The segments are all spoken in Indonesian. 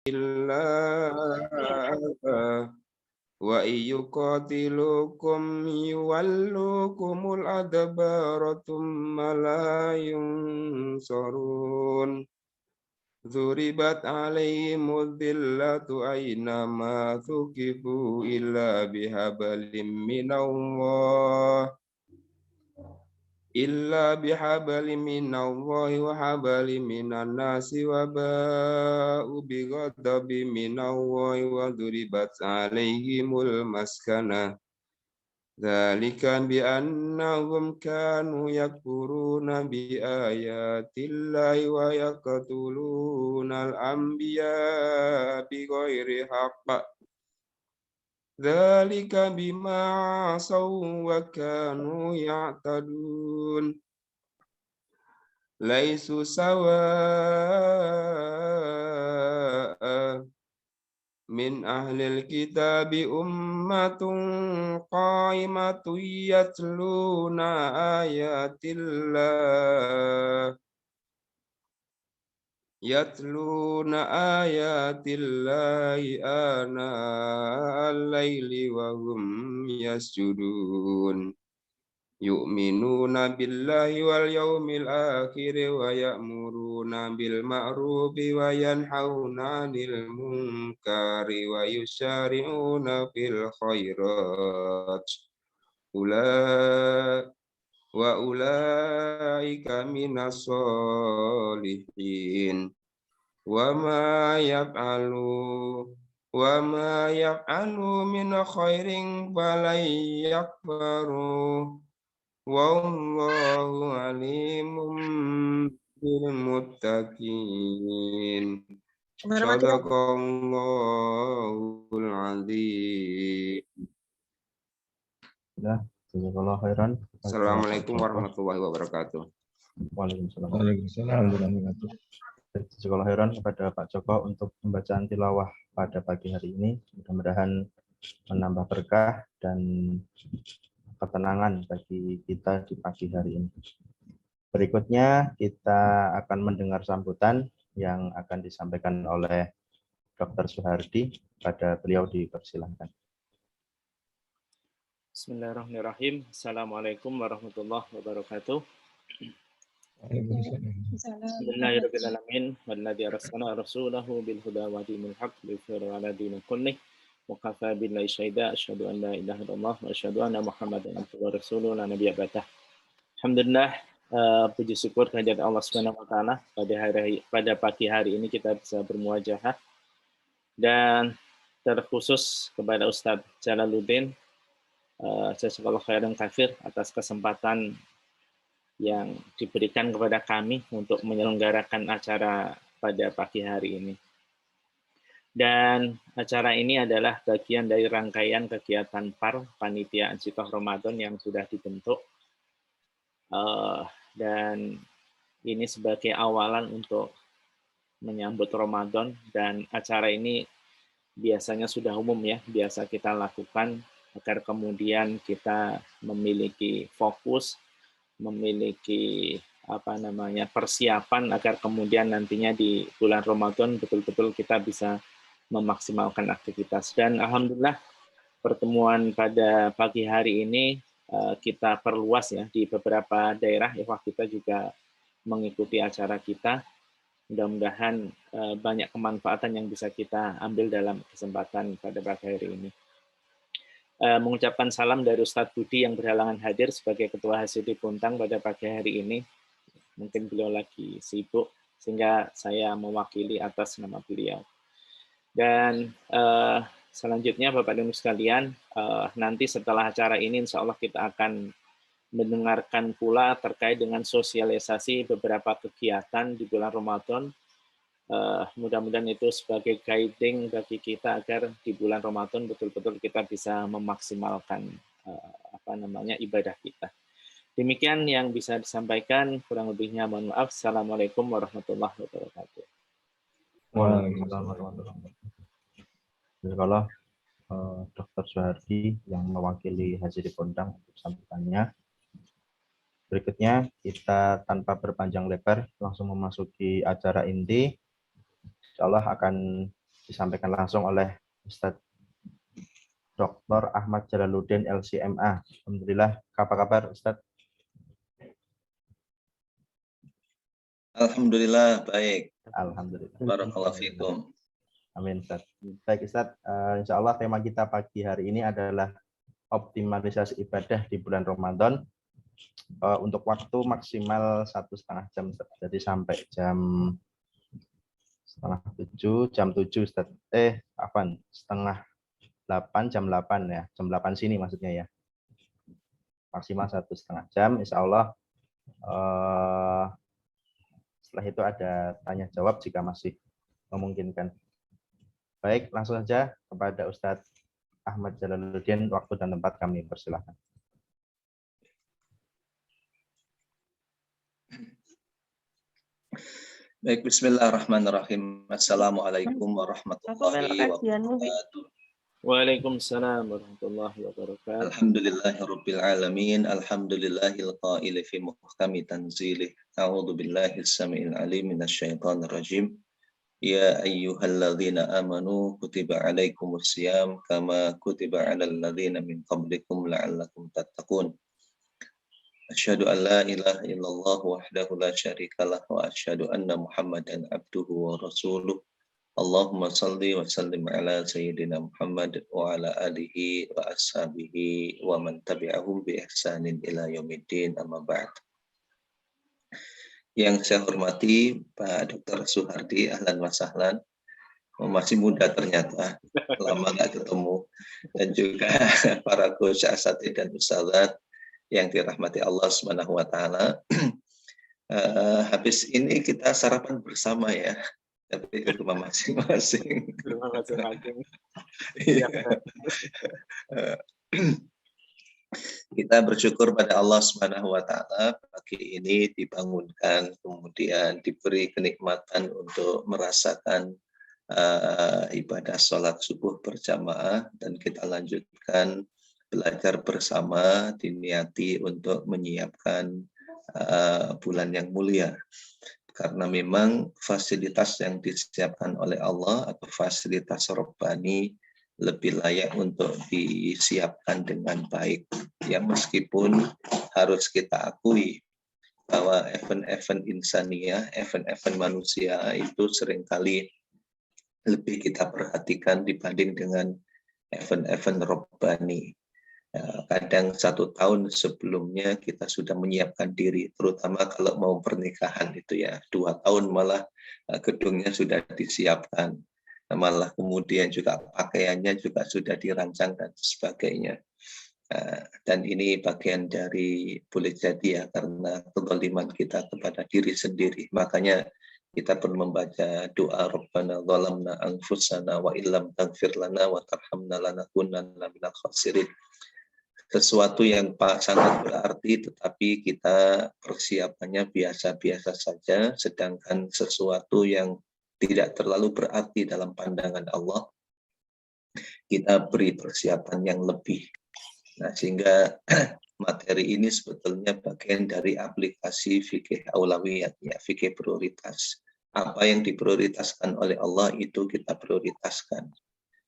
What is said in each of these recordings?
illah wa yuqatilukum yuwallukumul adbara thumma la yunsarun. Dzuribat alaihimudz zillatu aynama thuqifu illa bihabalim minallahi wa habalim minan nasi wa ba'u bighadabin minallahi wa dzuribat alaihimul maskanah. Dzalika bi annahum kanu yakfuruna bi ayatillahi wa yaqtulunal anbiya bi ghairi haqq. Dzalika bima asaw wa kanu ya'tadun. Laisu sawa'a min ahlil kitabi ummatun qaimatun yatluna ayatillahi ana al-laili wa hum yasjudun. Yu'minuna billahi wal yawmil akhir wa ya'muruna bil ma'rufi wa yanhauna 'anil munkari wa yusari'una fil khairat. Ulaika minas solihin. Wa ma yaf'alu min khairin falan yakfaru. Wallahu alimun bil muttaqin. Shadaqallahul azim. Ya, jazakallahu khairan. Assalamualaikum warahmatullahi wabarakatuh. Waalaikumsalam. Waalaikumsalam warahmatullahi wabarakatuh. Jazakallahu khairan kepada Pak Joko untuk pembacaan tilawah pada pagi hari ini. Mudah-mudahan menambah berkah dan ketenangan bagi kita di pagi hari ini. Berikutnya kita akan mendengar sambutan yang akan disampaikan oleh Dr. Suhardi. Pada beliau dipersilahkan. Bismillahirrahmanirrahim. Assalamualaikum warahmatullahi wabarakatuh. Bismillahirrahmanirrahim. Walladzi arsala rasulahu bil huda wa dinil haqq liyudhhirahu 'ala dini kullih. Wa kafa billahi syahida asyhadu an la ilaha illallah wa asyhadu anna Muhammadan abduhu wa rasuluhu la nabiyya ba'dah. Alhamdulillah, puji syukur kehadirat Allah Subhanahu wa taala pada pagi hari ini kita bisa bermuajahah, dan terkhusus kepada Ustadz Jalaluddin, jazakallahu khairan katsir atas kesempatan yang diberikan kepada kami untuk menyelenggarakan acara pada pagi hari ini. Dan acara ini adalah bagian dari rangkaian kegiatan PAR, Panitia Ansitoh Ramadan, yang sudah dibentuk. Dan ini sebagai awalan untuk menyambut Ramadan, dan acara ini biasanya sudah umum ya, biasa kita lakukan agar kemudian kita memiliki fokus, memiliki persiapan agar kemudian nantinya di bulan Ramadan betul-betul kita bisa memaksimalkan aktivitas. Dan alhamdulillah pertemuan pada pagi hari ini kita perluas ya, di beberapa daerah ikhwah kita juga mengikuti acara kita. Mudah-mudahan banyak kemanfaatan yang bisa kita ambil dalam kesempatan pada pagi hari ini. Mengucapkan salam dari Ustadz Budi yang berhalangan hadir sebagai Ketua HSID Puntang pada pagi hari ini. Mungkin beliau lagi sibuk, sehingga saya mewakili atas nama beliau. Dan selanjutnya Bapak dan Ibu sekalian, nanti setelah acara ini insya Allah kita akan mendengarkan pula terkait dengan sosialisasi beberapa kegiatan di bulan Ramadan. Mudah-mudahan itu sebagai guiding bagi kita agar di bulan Ramadan betul-betul kita bisa memaksimalkan ibadah kita. Demikian yang bisa disampaikan, kurang lebihnya mohon maaf. Assalamualaikum warahmatullahi wabarakatuh. Waalaikumsalam warahmatullahi wabarakatuh. Jazakallah Dr. Suhardi yang mewakili HSID Puntang untuk sambutannya. Berikutnya kita tanpa berpanjang lebar langsung memasuki acara inti. Insya Allah akan disampaikan langsung oleh Ustadz Dr. Ahmad Jalaluddin LCMA. Alhamdulillah, apa kabar Ustadz? Alhamdulillah baik. Alhamdulillah. Barakallahu fikum. Amin Ustadz. Baik Ustadz, insya Allah tema kita pagi hari ini adalah optimalisasi ibadah di bulan Ramadan. Untuk waktu maksimal 1,5 jam, jadi sampai jam 6:30, jam 7 Ustadz. Setengah 8, jam 8 ya, jam 8 sini maksudnya ya. Maksimal 1,5 jam, insya Allah. Setelah itu ada tanya jawab jika masih memungkinkan. Baik, langsung saja kepada Ustadz Ahmad Jalaluddin, waktu dan tempat kami persilakan. Baik, bismillahirrahmanirrahim. Assalamualaikum warahmatullahi wabarakatuh. Waalaikumsalam warahmatullahi wabarakatuh. Alhamdulillahirabbil alamin. Alhamdulillahil qaili fi muhkami tanzilih. A'udzu billahi samiil alim minasyaitonir rajim. Ya ayyuhalladzina amanu kutiba alaikumus syiyam kama kutiba alal ladzina min qablikum la'allakum tattaqun. Asyhadu an la ilaha illallah wahdahu la syarikalah wa asyhadu anna Muhammadan abduhu wa rasuluh. Allahumma salli wa sallim ala sayyidina Muhammad wa ala alihi wa ashabihi wa man tabi'ahum bi ihsanin ila yaumiddin, amma ba'd. Yang saya hormati Pak Dr. Suhardi, ahlan wa sahlan. Masih muda ternyata, lama nggak ketemu. Dan juga para coach asatidz dan ustadzat yang dirahmati Allah Subhanahu wa taala. Habis ini kita sarapan bersama ya, tapi di rumah masing-masing. Kita bersyukur pada Allah Subhanahu wa taala pagi ini dibangunkan, kemudian diberi kenikmatan untuk merasakan ibadah sholat subuh berjamaah, dan kita lanjutkan belajar bersama diniati untuk menyiapkan bulan yang mulia. Karena memang fasilitas yang disiapkan oleh Allah atau fasilitas Rabbani lebih layak untuk disiapkan dengan baik. Ya, meskipun harus kita akui bahwa event-event insaniyah, event-event manusia itu seringkali lebih kita perhatikan dibanding dengan event-event Rabbani. Kadang 1 tahun sebelumnya kita sudah menyiapkan diri, terutama kalau mau pernikahan itu ya 2 tahun malah gedungnya sudah disiapkan, malah kemudian juga pakaiannya juga sudah dirancang dan sebagainya. Dan ini bagian dari boleh jadi ya karena kezaliman kita kepada diri sendiri. Makanya kita perlu membaca doa Rabbana zalamna anfusana wa illam taghfir lana wa tarhamna lanakunanna minal khasirin. Sesuatu yang sangat berarti, tetapi kita persiapannya biasa-biasa saja, sedangkan sesuatu yang tidak terlalu berarti dalam pandangan Allah, kita beri persiapan yang lebih. Nah, sehingga materi ini sebetulnya bagian dari aplikasi fikih aulawiyat, ya, fikih prioritas. Apa yang diprioritaskan oleh Allah itu kita prioritaskan.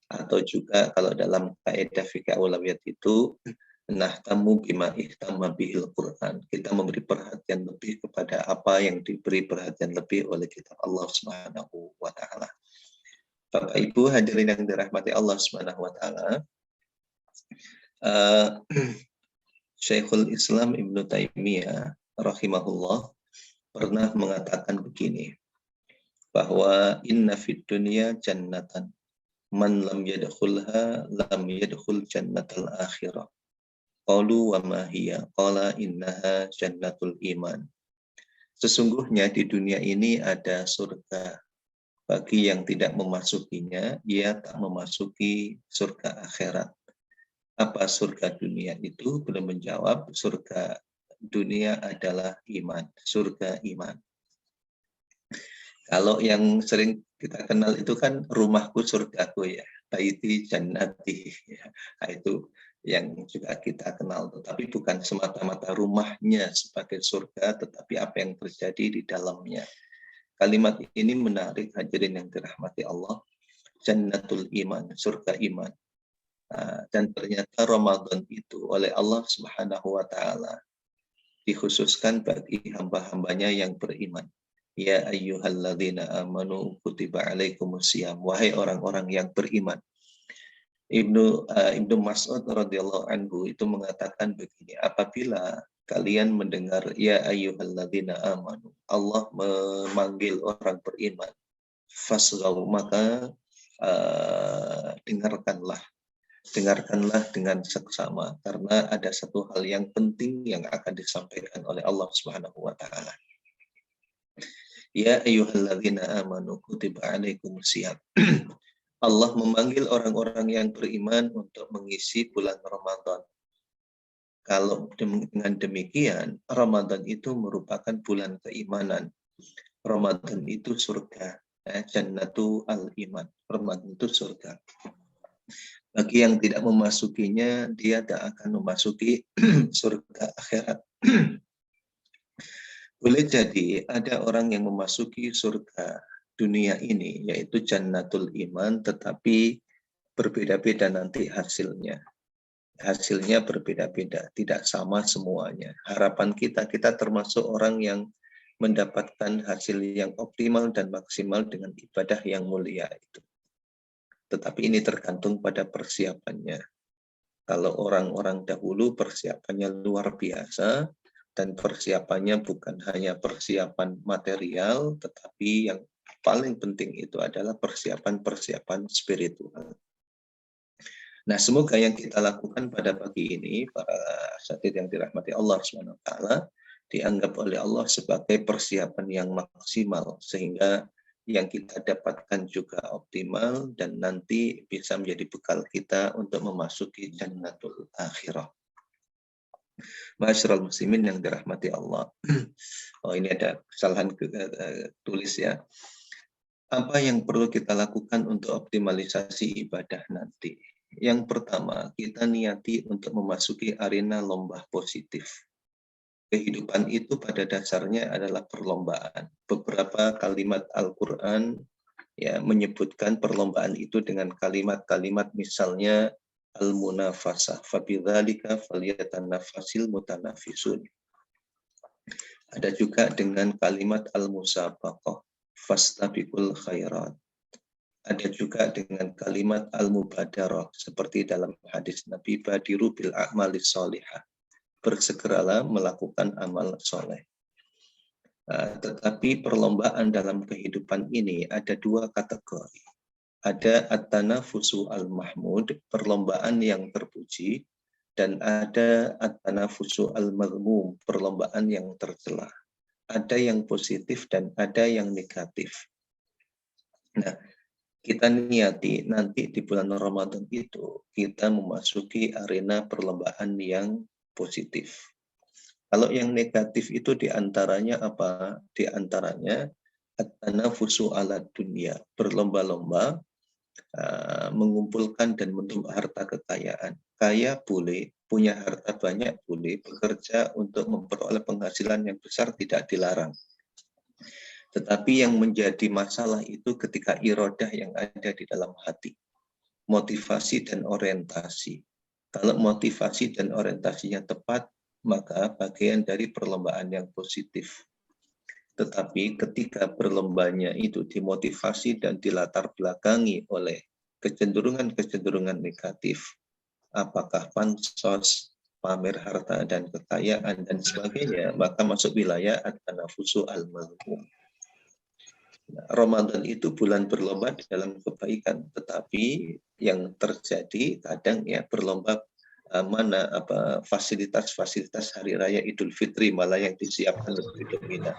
Atau juga kalau dalam kaidah fikih aulawiyat itu, nahtamu bima ihtamma bihil Quran. Kita memberi perhatian lebih kepada apa yang diberi perhatian lebih oleh kitab Allah Subhanahu wa taala. Bapak Ibu hadirin yang dirahmati Allah Subhanahu wa taala. Syekhul Islam Ibnu Taimiyah rahimahullah pernah mengatakan begini, bahwa inna fid dunya jannatan man lam yadkhulha lam yadkhul jannatal akhirah. Qalu wa ma hiya? Qala innaha jannatul iman. Sesungguhnya di dunia ini ada surga. Bagi yang tidak memasukinya, ia tak memasuki surga akhirat. Apa surga dunia itu? Belum menjawab. Surga dunia adalah iman. Surga iman. Kalau yang sering kita kenal itu kan rumahku surgaku ya. Baiti jannati. Ya. Nah, itu yang juga kita kenal, tetapi bukan semata-mata rumahnya sebagai surga, tetapi apa yang terjadi di dalamnya. Kalimat ini menarik hadirin yang dirahmati Allah. Jannatul Iman, surga iman. Dan ternyata Ramadan itu oleh Allah Subhanahu wa taala dikhususkan bagi hamba-hambanya yang beriman. Ya ayyuhalladzina amanu kutiba alaikumusiyam, wahai orang-orang yang beriman. Ibnu Mas'ud radhiyallahu anhu itu mengatakan begini, apabila kalian mendengar ya ayyuhalladzina amanu, Allah memanggil orang beriman, fasghaw, maka dengarkanlah dengan seksama, karena ada satu hal yang penting yang akan disampaikan oleh Allah Subhanahu wa taala. Ya ayyuhalladzina amanu kutiba alaikumusiyam. Allah memanggil orang-orang yang beriman untuk mengisi bulan Ramadan. Kalau dengan demikian, Ramadan itu merupakan bulan keimanan. Ramadan itu surga. Jannatu al-iman. Ramadan itu surga. Bagi yang tidak memasukinya, dia tak akan memasuki surga akhirat. Boleh jadi ada orang yang memasuki surga dunia ini, yaitu Jannatul Iman, tetapi berbeda-beda nanti hasilnya. Hasilnya berbeda-beda, tidak sama semuanya. Harapan kita termasuk orang yang mendapatkan hasil yang optimal dan maksimal dengan ibadah yang mulia itu. Tetapi ini tergantung pada persiapannya. Kalau orang-orang dahulu persiapannya luar biasa, dan persiapannya bukan hanya persiapan material, tetapi yang paling penting itu adalah persiapan spiritual. Nah, semoga yang kita lakukan pada pagi ini, para asatidz yang dirahmati Allah SWT, dianggap oleh Allah sebagai persiapan yang maksimal, sehingga yang kita dapatkan juga optimal dan nanti bisa menjadi bekal kita untuk memasuki jannatul akhirah. Ma'asyiral muslimin yang dirahmati Allah. Oh, ini ada kesalahan tulis ya. Apa yang perlu kita lakukan untuk optimalisasi ibadah nanti? Yang pertama, kita niati untuk memasuki arena lomba positif. Kehidupan itu pada dasarnya adalah perlombaan. Beberapa kalimat Al-Quran ya menyebutkan perlombaan itu dengan kalimat-kalimat misalnya al-munafasah, fabidzalika falyatanafasil mutanafisun. Ada juga dengan kalimat al-musabaqah, fastabiqul khairat. Ada juga dengan kalimat al-mubadarah, seperti dalam hadis Nabi, badiru bil a'malis sholihah, bersegeralah melakukan amal soleh. Tetapi perlombaan dalam kehidupan ini ada dua kategori. Ada at-tanafusu al-mahmud, perlombaan yang terpuji, dan ada at-tanafusu al-mazmum, perlombaan yang tercela. Ada yang positif dan ada yang negatif. Nah, kita niati nanti di bulan Ramadan itu kita memasuki arena perlombaan yang positif. Kalau yang negatif itu diantaranya apa? Diantaranya at-tanafusu ala dunia, berlomba-lomba mengumpulkan dan menumpuk harta kekayaan. Kaya boleh, punya harta banyak boleh, bekerja untuk memperoleh penghasilan yang besar tidak dilarang. Tetapi yang menjadi masalah itu ketika irodah yang ada di dalam hati. Motivasi dan orientasi. Kalau motivasi dan orientasinya tepat, maka bagian dari perlombaan yang positif. Tetapi ketika berlombanya itu dimotivasi dan dilatar belakangi oleh kecenderungan-kecenderungan negatif, apakah pansos, pamer harta dan kekayaan dan sebagainya, maka masuk wilayah at-tanafusu al-mazmum. Ramadan itu bulan berlomba dalam kebaikan, tetapi yang terjadi kadang ya berlomba mana fasilitas-fasilitas hari raya Idul Fitri malah yang disiapkan lebih dominan.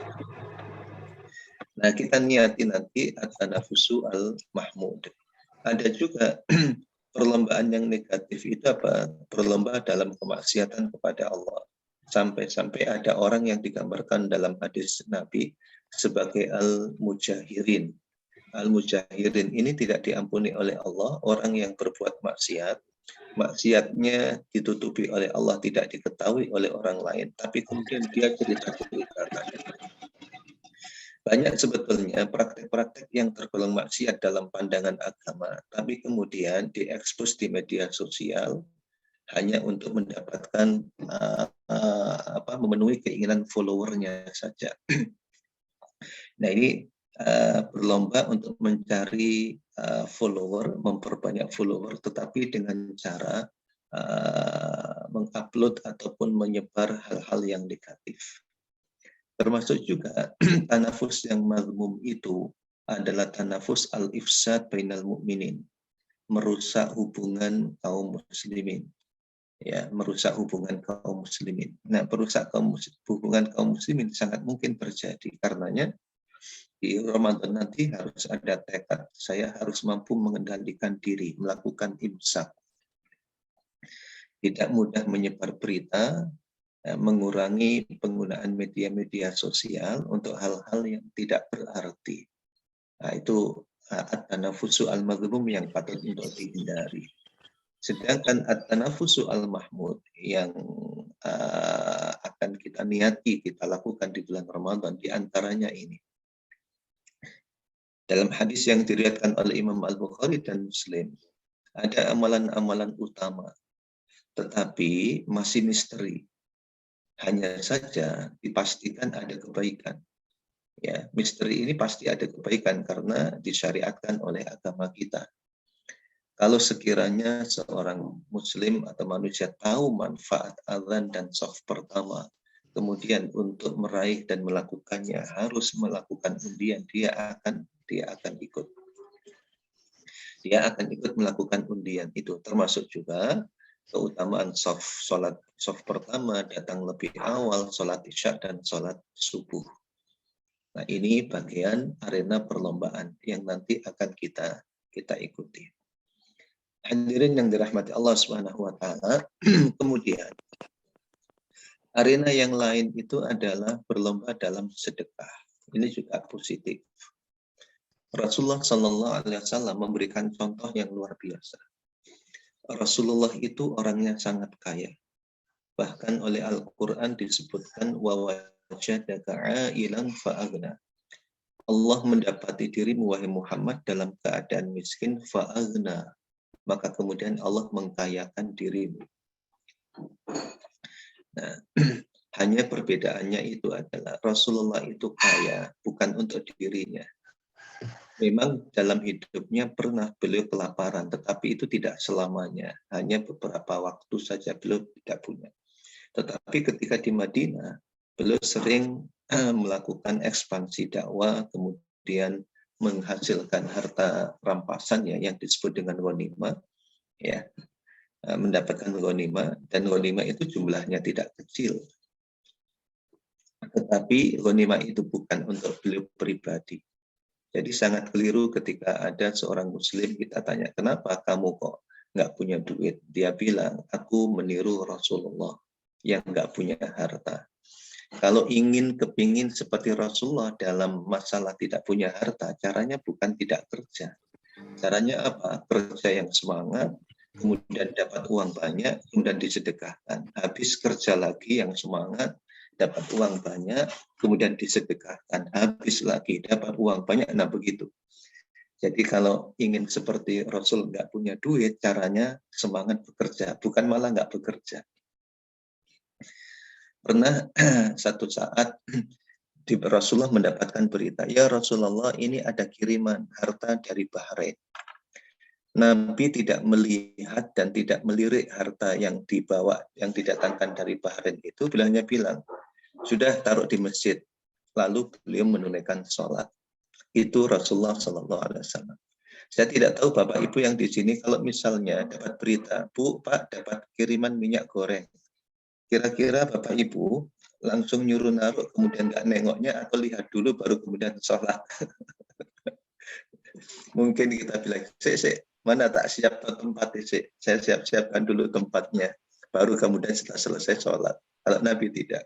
Nah, kita niati nanti at-tanafusu al-mahmud. Ada juga perlombaan yang negatif itu apa? Perlombaan dalam kemaksiatan kepada Allah. Sampai-sampai ada orang yang digambarkan dalam hadis Nabi sebagai al-mujahirin. Al-mujahirin ini tidak diampuni oleh Allah, orang yang berbuat maksiat. Maksiatnya ditutupi oleh Allah, tidak diketahui oleh orang lain, tapi kemudian dia cerita-ceritakan. Banyak sebetulnya praktek-praktek yang tergolong maksiat dalam pandangan agama, tapi kemudian diekspos di media sosial hanya untuk mendapatkan memenuhi keinginan followernya saja. Nah ini berlomba untuk mencari follower, memperbanyak follower, tetapi dengan cara mengupload ataupun menyebar hal-hal yang negatif. Termasuk juga tanafus yang mazmum itu adalah tanafus al-ifsad bainal mu'minin, merusak hubungan kaum muslimin. Ya, merusak hubungan kaum muslimin. Nah, hubungan kaum muslimin sangat mungkin terjadi karenanya di Ramadan nanti harus ada tekad, saya harus mampu mengendalikan diri, melakukan imsak. Tidak mudah menyebar berita, mengurangi penggunaan media-media sosial untuk hal-hal yang tidak berarti. Nah, itu at-tanafusu al-mazmum yang patut untuk dihindari. Sedangkan at-tanafusu al-mahmud yang akan kita niati, kita lakukan di bulan Ramadan, diantaranya ini. Dalam hadis yang diriwayatkan oleh Imam Al-Bukhari dan Muslim, ada amalan-amalan utama, tetapi masih misteri. Hanya saja dipastikan ada kebaikan. Ya, misteri ini pasti ada kebaikan karena disyariatkan oleh agama kita. Kalau sekiranya seorang muslim atau manusia tahu manfaat azan dan shaf pertama, kemudian untuk meraih dan melakukannya harus melakukan undian, dia akan ikut. Dia akan ikut melakukan undian itu, termasuk juga keutamaan sholat pertama, datang lebih awal, sholat isya dan sholat subuh. Nah, ini bagian arena perlombaan yang nanti akan kita ikuti. Hadirin yang dirahmati Allah Subhanahu wa taala, kemudian arena yang lain itu adalah berlomba dalam sedekah. Ini juga positif. Rasulullah Shallallahu Alaihi Wasallam memberikan contoh yang luar biasa. Rasulullah itu orangnya sangat kaya. Bahkan oleh Al-Quran disebutkan wa wajadaka 'ailan fa'aghna. Allah mendapati dirimu wahai Muhammad dalam keadaan miskin fa'aghna. Maka kemudian Allah mengkayakan dirimu. Nah, hanya perbedaannya itu adalah Rasulullah itu kaya bukan untuk dirinya. Memang dalam hidupnya pernah beliau kelaparan, tetapi itu tidak selamanya. Hanya beberapa waktu saja beliau tidak punya. Tetapi ketika di Madinah, beliau sering melakukan ekspansi dakwah, kemudian menghasilkan harta rampasannya yang disebut dengan ghanimah, ya, mendapatkan ghanimah, dan ghanimah itu jumlahnya tidak kecil. Tetapi ghanimah itu bukan untuk beliau pribadi. Jadi sangat keliru ketika ada seorang muslim kita tanya, kenapa kamu kok nggak punya duit? Dia bilang, aku meniru Rasulullah yang nggak punya harta. Kalau kepingin seperti Rasulullah dalam masalah tidak punya harta, caranya bukan tidak kerja. Caranya apa? Kerja yang semangat, kemudian dapat uang banyak, kemudian disedekahkan. Habis kerja lagi yang semangat, dapat uang banyak, kemudian disedekahkan, habis lagi, dapat uang banyak, nah begitu. Jadi kalau ingin seperti Rasul nggak punya duit, caranya semangat bekerja, bukan malah nggak bekerja. Pernah satu saat Rasulullah mendapatkan berita, ya Rasulullah ini ada kiriman harta dari Bahrain. Nabi tidak melihat dan tidak melirik harta yang dibawa, yang didatangkan dari Bahrain itu, bilangnya bilang, sudah taruh di masjid. Lalu beliau menunaikan sholat. Itu Rasulullah SAW. Saya tidak tahu Bapak Ibu yang di sini, kalau misalnya dapat berita, Bu, Pak, dapat kiriman minyak goreng. Kira-kira Bapak Ibu langsung nyuruh naruh, kemudian nggak nengoknya, atau lihat dulu baru kemudian sholat. Mungkin kita bilang, mana tak siap tempat, saya siapkan dulu tempatnya, baru kemudian setelah selesai sholat. Kalau Nabi tidak.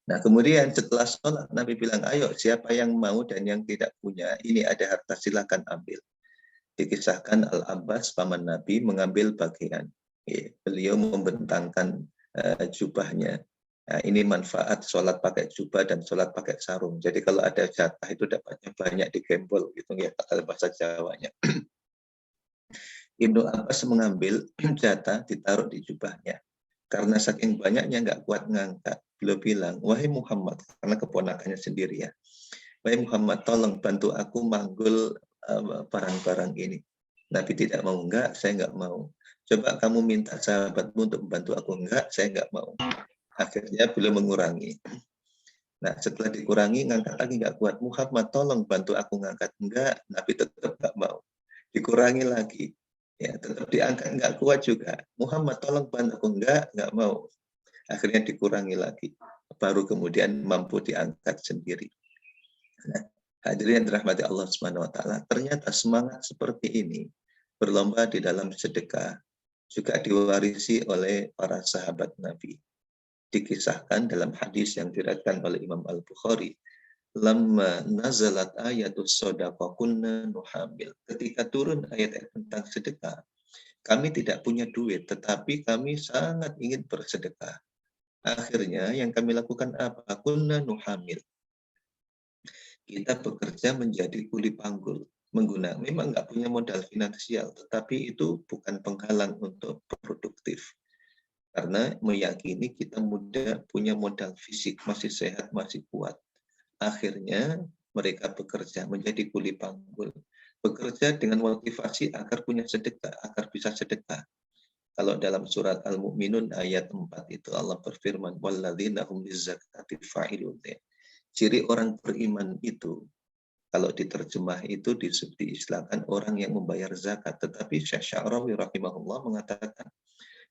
Nah kemudian setelah sholat Nabi bilang, ayo siapa yang mau dan yang tidak punya, ini ada harta silakan ambil. Dikisahkan Al-Abbas paman Nabi mengambil bagian. Beliau membentangkan jubahnya, Nah, ini manfaat sholat pakai jubah dan sholat pakai sarung. Jadi kalau ada jatah itu dapatnya banyak di gembol, gitu ya kalau bahasa Jawanya. Ibnu Abbas mengambil jatah ditaruh di jubahnya. Karena saking banyaknya nggak kuat ngangkat. Beliau bilang, wahai Muhammad, karena keponakannya sendiri ya. Wahai Muhammad, tolong bantu aku manggul barang-barang ini. Nabi tidak mau, enggak, saya enggak mau. Coba kamu minta sahabatmu untuk membantu aku, enggak, saya enggak mau. Akhirnya beliau mengurangi. Nah, setelah dikurangi, ngangkat lagi enggak kuat. Muhammad, tolong bantu aku ngangkat. Enggak, Nabi tetap enggak mau. Dikurangi lagi. Ya, tetap diangkat enggak kuat juga. Muhammad, tolong bantu aku. Enggak mau. Akhirnya dikurangi lagi. Baru kemudian mampu diangkat sendiri. Nah, hadirin yang dirahmati Allah Subhanahu wa taala, ternyata semangat seperti ini berlomba di dalam sedekah juga diwarisi oleh para sahabat Nabi. Dikisahkan dalam hadis yang diriwayatkan oleh Imam Al-Bukhari, lamma nazalat ayatus shadaqah kunna nuhamil. Ketika turun ayat tentang sedekah, kami tidak punya duit, tetapi kami sangat ingin bersedekah. Akhirnya yang kami lakukan apa? Kunna nuhamil. Kita bekerja menjadi kuli panggul. Memang nggak punya modal finansial, tetapi itu bukan penghalang untuk produktif. Karena meyakini kita muda punya modal fisik, masih sehat, masih kuat. Akhirnya mereka bekerja menjadi kuli panggul. Bekerja dengan motivasi agar punya sedekah, agar bisa sedekah. Kalau dalam surat Al-Mu'minun ayat 4 itu Allah berfirman, walladzina hum lizzakati fa'ilun. Ciri orang beriman itu, kalau diterjemah itu diistilahkan orang yang membayar zakat. Tetapi Syekh Sya'rawi rahimahullah mengatakan,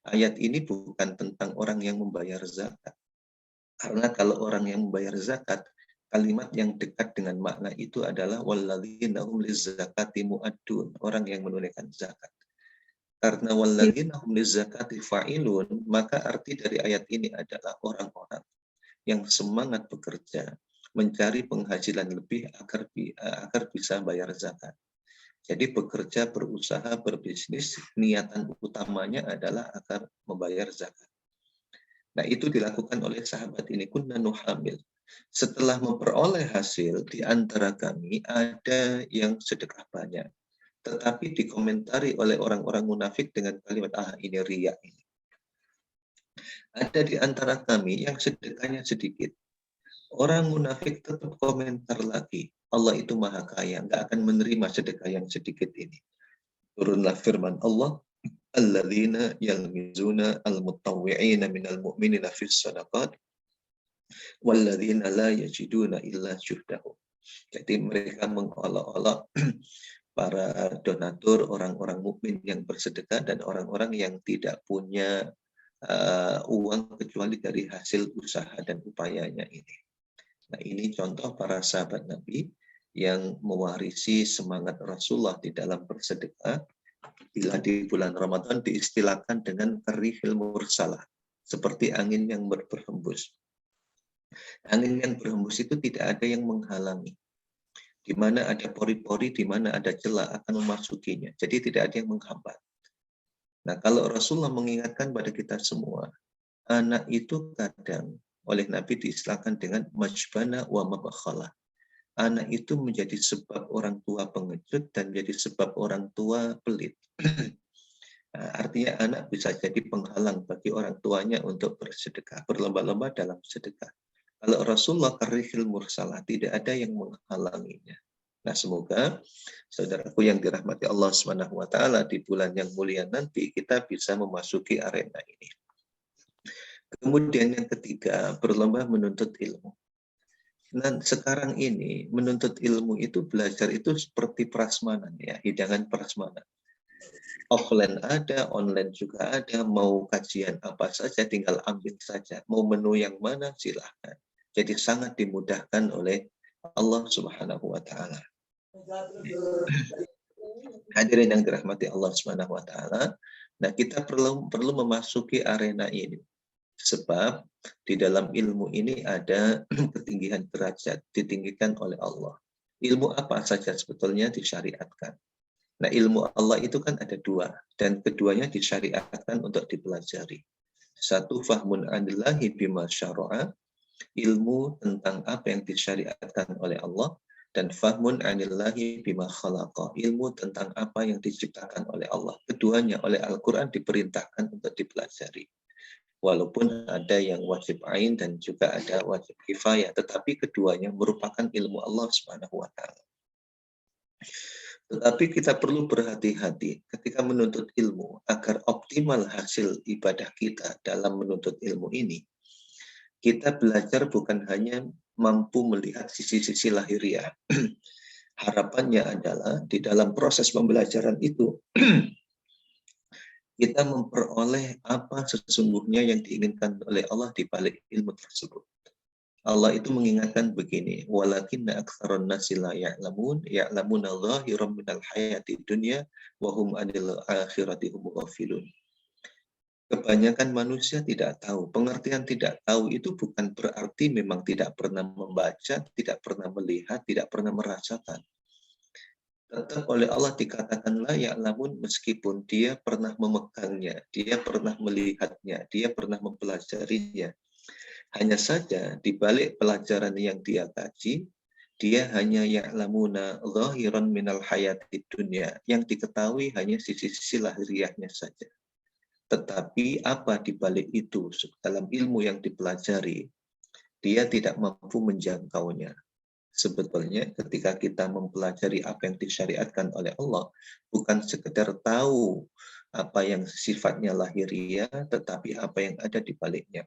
ayat ini bukan tentang orang yang membayar zakat. Karena kalau orang yang membayar zakat, kalimat yang dekat dengan makna itu adalah walladzina hum lizzakati mu'addun, orang yang menunaikan zakat. Karena walladzina hum lizzakati fa'ilun, maka arti dari ayat ini adalah orang-orang yang semangat bekerja, mencari penghasilan lebih agar bisa bayar zakat. Jadi bekerja, berusaha, berbisnis, niatan utamanya adalah agar membayar zakat. Nah, itu dilakukan oleh sahabat ini, kunna nuhamil. Setelah memperoleh hasil, di antara kami ada yang sedekah banyak. Tetapi dikomentari oleh orang-orang munafik dengan kalimat, ini riya ini. Ada di antara kami yang sedekahnya sedikit. Orang munafik tetap komentar lagi, Allah itu maha kaya, nggak akan menerima sedekah yang sedikit ini. Turunlah firman Allah, alladzina yalmizuna al-mutawwi'ina minal mu'minina fis sadaqat walladzina la yajiduna illa juhdahum. Jadi mereka mengolok-olok para donatur, orang-orang mukmin yang bersedekah dan orang-orang yang tidak punya uang kecuali dari hasil usaha dan upayanya ini. Nah, ini contoh para sahabat Nabi yang mewarisi semangat Rasulullah di dalam bersedekah. Bila di bulan Ramadan diistilahkan dengan karihil mursalah, seperti angin yang berhembus. Angin yang berhembus itu tidak ada yang menghalangi. Di mana ada pori-pori, di mana ada celah akan memasukinya. Jadi tidak ada yang menghambat. Nah, kalau Rasulullah mengingatkan pada kita semua, anak itu kadang oleh Nabi diistilahkan dengan majbana wa mabakhala. Anak itu menjadi sebab orang tua pengecut dan menjadi sebab orang tua pelit. Nah, artinya anak bisa jadi penghalang bagi orang tuanya untuk bersedekah, berlomba-lomba dalam sedekah. Kalau Rasulullah karihil mursalah, tidak ada yang menghalanginya. Nah, semoga saudaraku yang dirahmati Allah Subhanahu wa taala di bulan yang mulia nanti kita bisa memasuki arena ini. Kemudian yang ketiga, berlomba menuntut ilmu. Nah, sekarang ini menuntut ilmu itu belajar itu seperti prasmanan ya, hidangan prasmanan. Offline ada, online juga ada, mau kajian apa saja tinggal ambil saja. Mau menu yang mana silahkan. Jadi sangat dimudahkan oleh Allah Subhanahu wa taala. Hadirin yang dirahmati Allah Subhanahu wa taala, nah kita perlu memasuki arena ini. Sebab di dalam ilmu ini ada ketinggian derajat, ditinggikan oleh Allah. Ilmu apa saja sebetulnya disyariatkan. Nah, ilmu Allah itu kan ada dua, dan keduanya disyariatkan untuk dipelajari. Satu, fahmun anillahi bima syara'a, ilmu tentang apa yang disyariatkan oleh Allah, dan fahmun anillahi bima khalaqa, ilmu tentang apa yang diciptakan oleh Allah. Keduanya oleh Al-Quran diperintahkan untuk dipelajari. Walaupun ada yang wajib ain dan juga ada wajib kifayah, tetapi keduanya merupakan ilmu Allah Subhanahu wa Ta'ala. Tetapi kita perlu berhati-hati ketika menuntut ilmu agar optimal hasil ibadah kita dalam menuntut ilmu ini. Kita belajar bukan hanya mampu melihat sisi-sisi lahiriah. Harapannya adalah di dalam proses pembelajaran itu kita memperoleh apa sesungguhnya yang diinginkan oleh Allah di balik ilmu tersebut. Allah itu mengingatkan begini, walakinna aktsarun nasi la ya'lamun, ya'lamuna zahiran minal hayati dunya wa hum 'anil akhirati hum ghafilun. Kebanyakan manusia tidak tahu. Pengertian tidak tahu itu bukan berarti memang tidak pernah membaca, tidak pernah melihat, tidak pernah merasakan. Tetap oleh Allah dikatakan la ya'lamun meskipun dia pernah memegangnya, dia pernah melihatnya, dia pernah mempelajarinya. Hanya saja di balik pelajaran yang dia kaji, dia hanya ya'lamuna zahiran minal hayati dunya, yang diketahui hanya sisi-sisi lahiriahnya saja. Tetapi apa di balik itu dalam ilmu yang dipelajari, dia tidak mampu menjangkaunya. Sebetulnya ketika kita mempelajari apa yang disyariatkan oleh Allah, bukan sekedar tahu apa yang sifatnya lahiriah, tetapi apa yang ada di baliknya.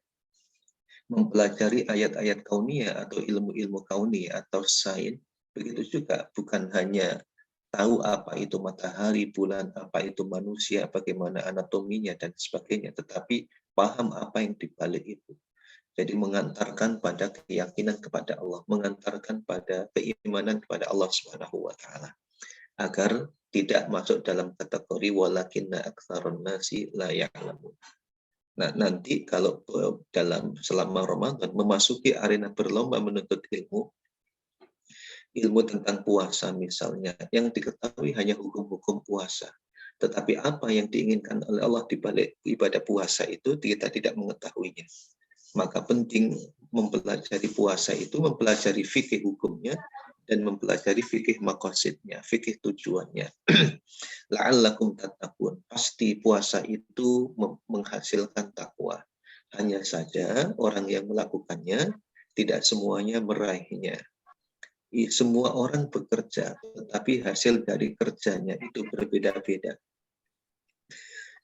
Mempelajari ayat-ayat kauniyah atau ilmu-ilmu kauni atau sains, begitu juga bukan hanya tahu apa itu matahari, bulan, apa itu manusia, bagaimana anatominya dan sebagainya, tetapi paham apa yang di balik itu. Jadi mengantarkan pada keyakinan kepada Allah, mengantarkan pada keimanan kepada Allah Subhanahu wa Ta'ala, agar tidak masuk dalam kategori walakinna aktsarun nasi la ya'lamun. Nah, nanti kalau selama Ramadan memasuki arena berlomba menuntut ilmu tentang puasa misalnya, yang diketahui hanya hukum-hukum puasa. Tetapi apa yang diinginkan oleh Allah di balik ibadah puasa itu kita tidak mengetahuinya. Maka penting mempelajari puasa itu, mempelajari fikih hukumnya, dan mempelajari fikih maqasidnya, fikih tujuannya. La'allakum tattaqun. Pasti puasa itu menghasilkan takwa. Hanya saja orang yang melakukannya tidak semuanya meraihnya. Semua orang bekerja, tetapi hasil dari kerjanya itu berbeda-beda.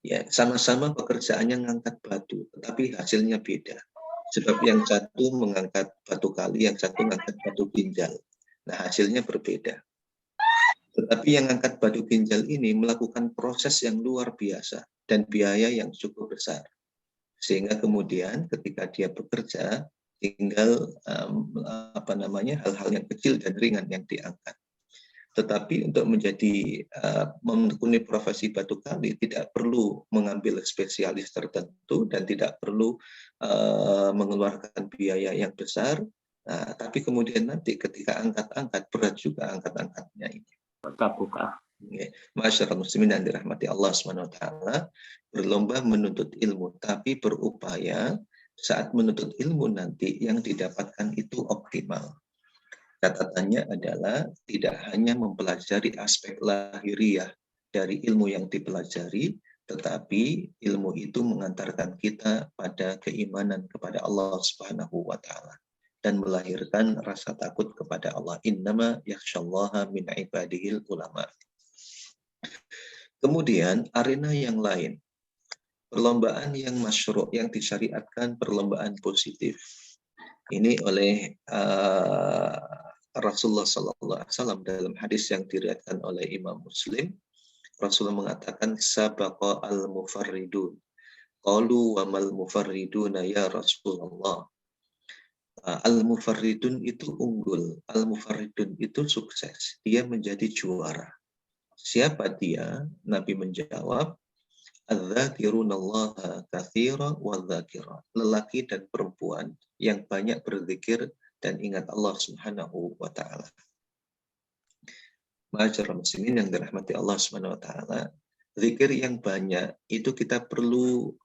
Ya, sama-sama pekerjaannya mengangkat batu, tetapi hasilnya beda. Sebab yang satu mengangkat batu kali, yang satu mengangkat batu ginjal. Nah, hasilnya berbeda. Tetapi yang angkat batu ginjal ini melakukan proses yang luar biasa dan biaya yang cukup besar. Sehingga kemudian ketika dia bekerja, tinggal hal-hal yang kecil dan ringan yang diangkat. Tetapi untuk menjadi menekuni profesi batu kali tidak perlu mengambil spesialis tertentu dan tidak perlu mengeluarkan biaya yang besar. Nah, tapi kemudian nanti ketika angkat-angkat berat juga angkat-angkatnya ini. Buka. Masyarakat muslimin yang dirahmati Allah SWT, berlomba menuntut ilmu, tapi berupaya saat menuntut ilmu nanti yang didapatkan itu optimal. Catatannya adalah tidak hanya mempelajari aspek lahiriah dari ilmu yang dipelajari, tetapi ilmu itu mengantarkan kita pada keimanan kepada Allah Subhanahu wa Ta'ala dan melahirkan rasa takut kepada Allah. Innama yakhsyallaha min ibadihil ulama. Kemudian arena yang lain, perlombaan yang masyru', yang disyariatkan, perlombaan positif. Ini oleh Rasulullah SAW dalam hadis yang diriwayatkan oleh Imam Muslim. Rasulullah mengatakan sabaqa al-mufarridun. Qalu wa mal mufarriduna ya Rasulullah. Al-mufarridun itu unggul, al-mufarridun itu sukses. Dia menjadi juara. Siapa dia? Nabi menjawab, adz-dzakirunallaha katsira wadz-dzakirat. Lelaki dan perempuan yang banyak berzikir dan ingat Allah Subhanahu wa Ta'ala. Ma'asyiral muslimin yang dirahmati Allah Subhanahu wa Ta'ala, zikir yang banyak itu kita perlu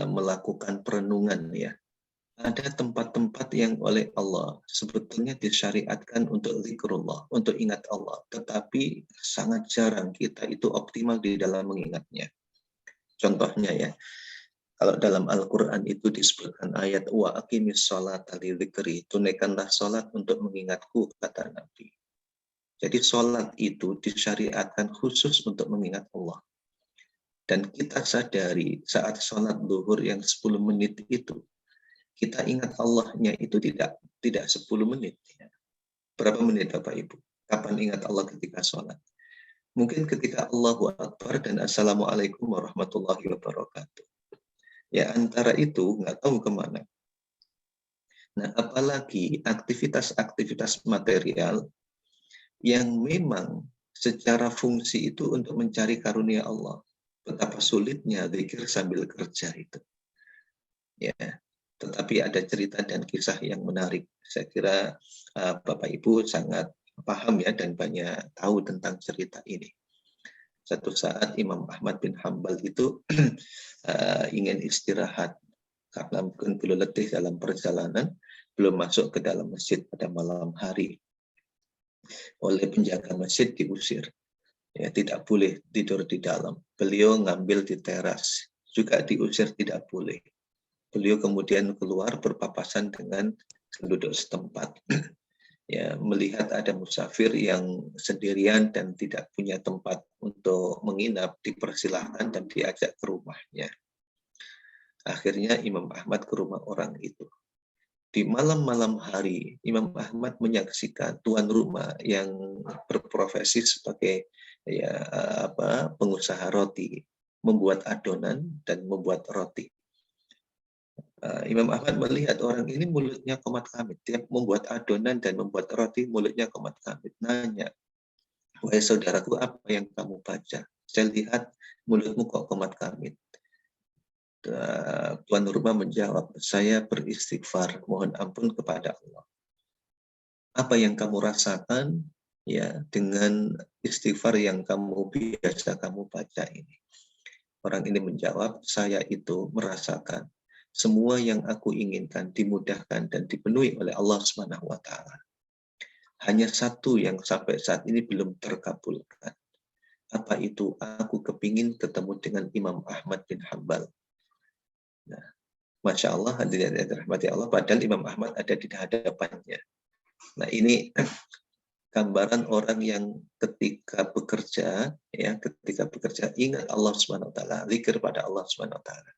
melakukan perenungan ya. Ada tempat-tempat yang oleh Allah sebetulnya disyariatkan untuk zikrullah, untuk ingat Allah, tetapi sangat jarang kita itu optimal di dalam mengingatnya. Contohnya ya, kalau dalam Al-Quran itu disebutkan ayat wa aqimis sholata li dzikri, tunaikanlah sholat untuk mengingatku, kata Nabi. Jadi sholat itu disyariatkan khusus untuk mengingat Allah. Dan kita sadari saat sholat zuhur yang 10 menit itu, kita ingat Allahnya itu tidak 10 menit. Ya. Berapa menit Bapak Ibu? Kapan ingat Allah ketika sholat? Mungkin ketika Allahu Akbar dan Assalamualaikum warahmatullahi wabarakatuh. Ya antara itu nggak tahu kemana. Nah apalagi aktivitas-aktivitas material yang memang secara fungsi itu untuk mencari karunia Allah. Betapa sulitnya zikir sambil kerja itu. Ya. Tetapi ada cerita dan kisah yang menarik. Saya kira Bapak Ibu sangat paham ya dan banyak tahu tentang cerita ini. Satu saat Imam Ahmad bin Hanbal itu ingin istirahat karena mungkin belum letih dalam perjalanan, belum masuk ke dalam masjid pada malam hari. Oleh penjaga masjid diusir. Ya, tidak boleh tidur di dalam. Beliau ngambil di teras, juga diusir tidak boleh. Beliau kemudian keluar berpapasan dengan penduduk setempat. Ya, melihat ada musafir yang sendirian dan tidak punya tempat untuk menginap, dipersilahkan dan diajak ke rumahnya. Akhirnya Imam Ahmad ke rumah orang itu. Di malam-malam hari, Imam Ahmad menyaksikan tuan rumah yang berprofesi sebagai pengusaha roti, membuat adonan dan membuat roti. Imam Ahmad melihat orang ini mulutnya komat kamit. Dia membuat adonan dan membuat roti, mulutnya komat kamit. Nanya, wahai saudaraku, apa yang kamu baca? Saya lihat mulutmu kok komat kamit. Tuan rumah menjawab, saya beristighfar, mohon ampun kepada Allah. Apa yang kamu rasakan ya dengan istighfar yang biasa kamu baca ini? Orang ini menjawab, saya itu merasakan semua yang aku inginkan dimudahkan dan dipenuhi oleh Allah Subhanahu wa taala. Hanya satu yang sampai saat ini belum terkabulkan. Apa itu? Aku kepingin ketemu dengan Imam Ahmad bin Hanbal. Nah, Masya Allah, hadirin yang dirahmati Allah, padahal Imam Ahmad ada di hadapannya. Nah, ini gambaran orang yang ketika bekerja ingat Allah Subhanahu wa taala, zikir pada Allah Subhanahu wa taala.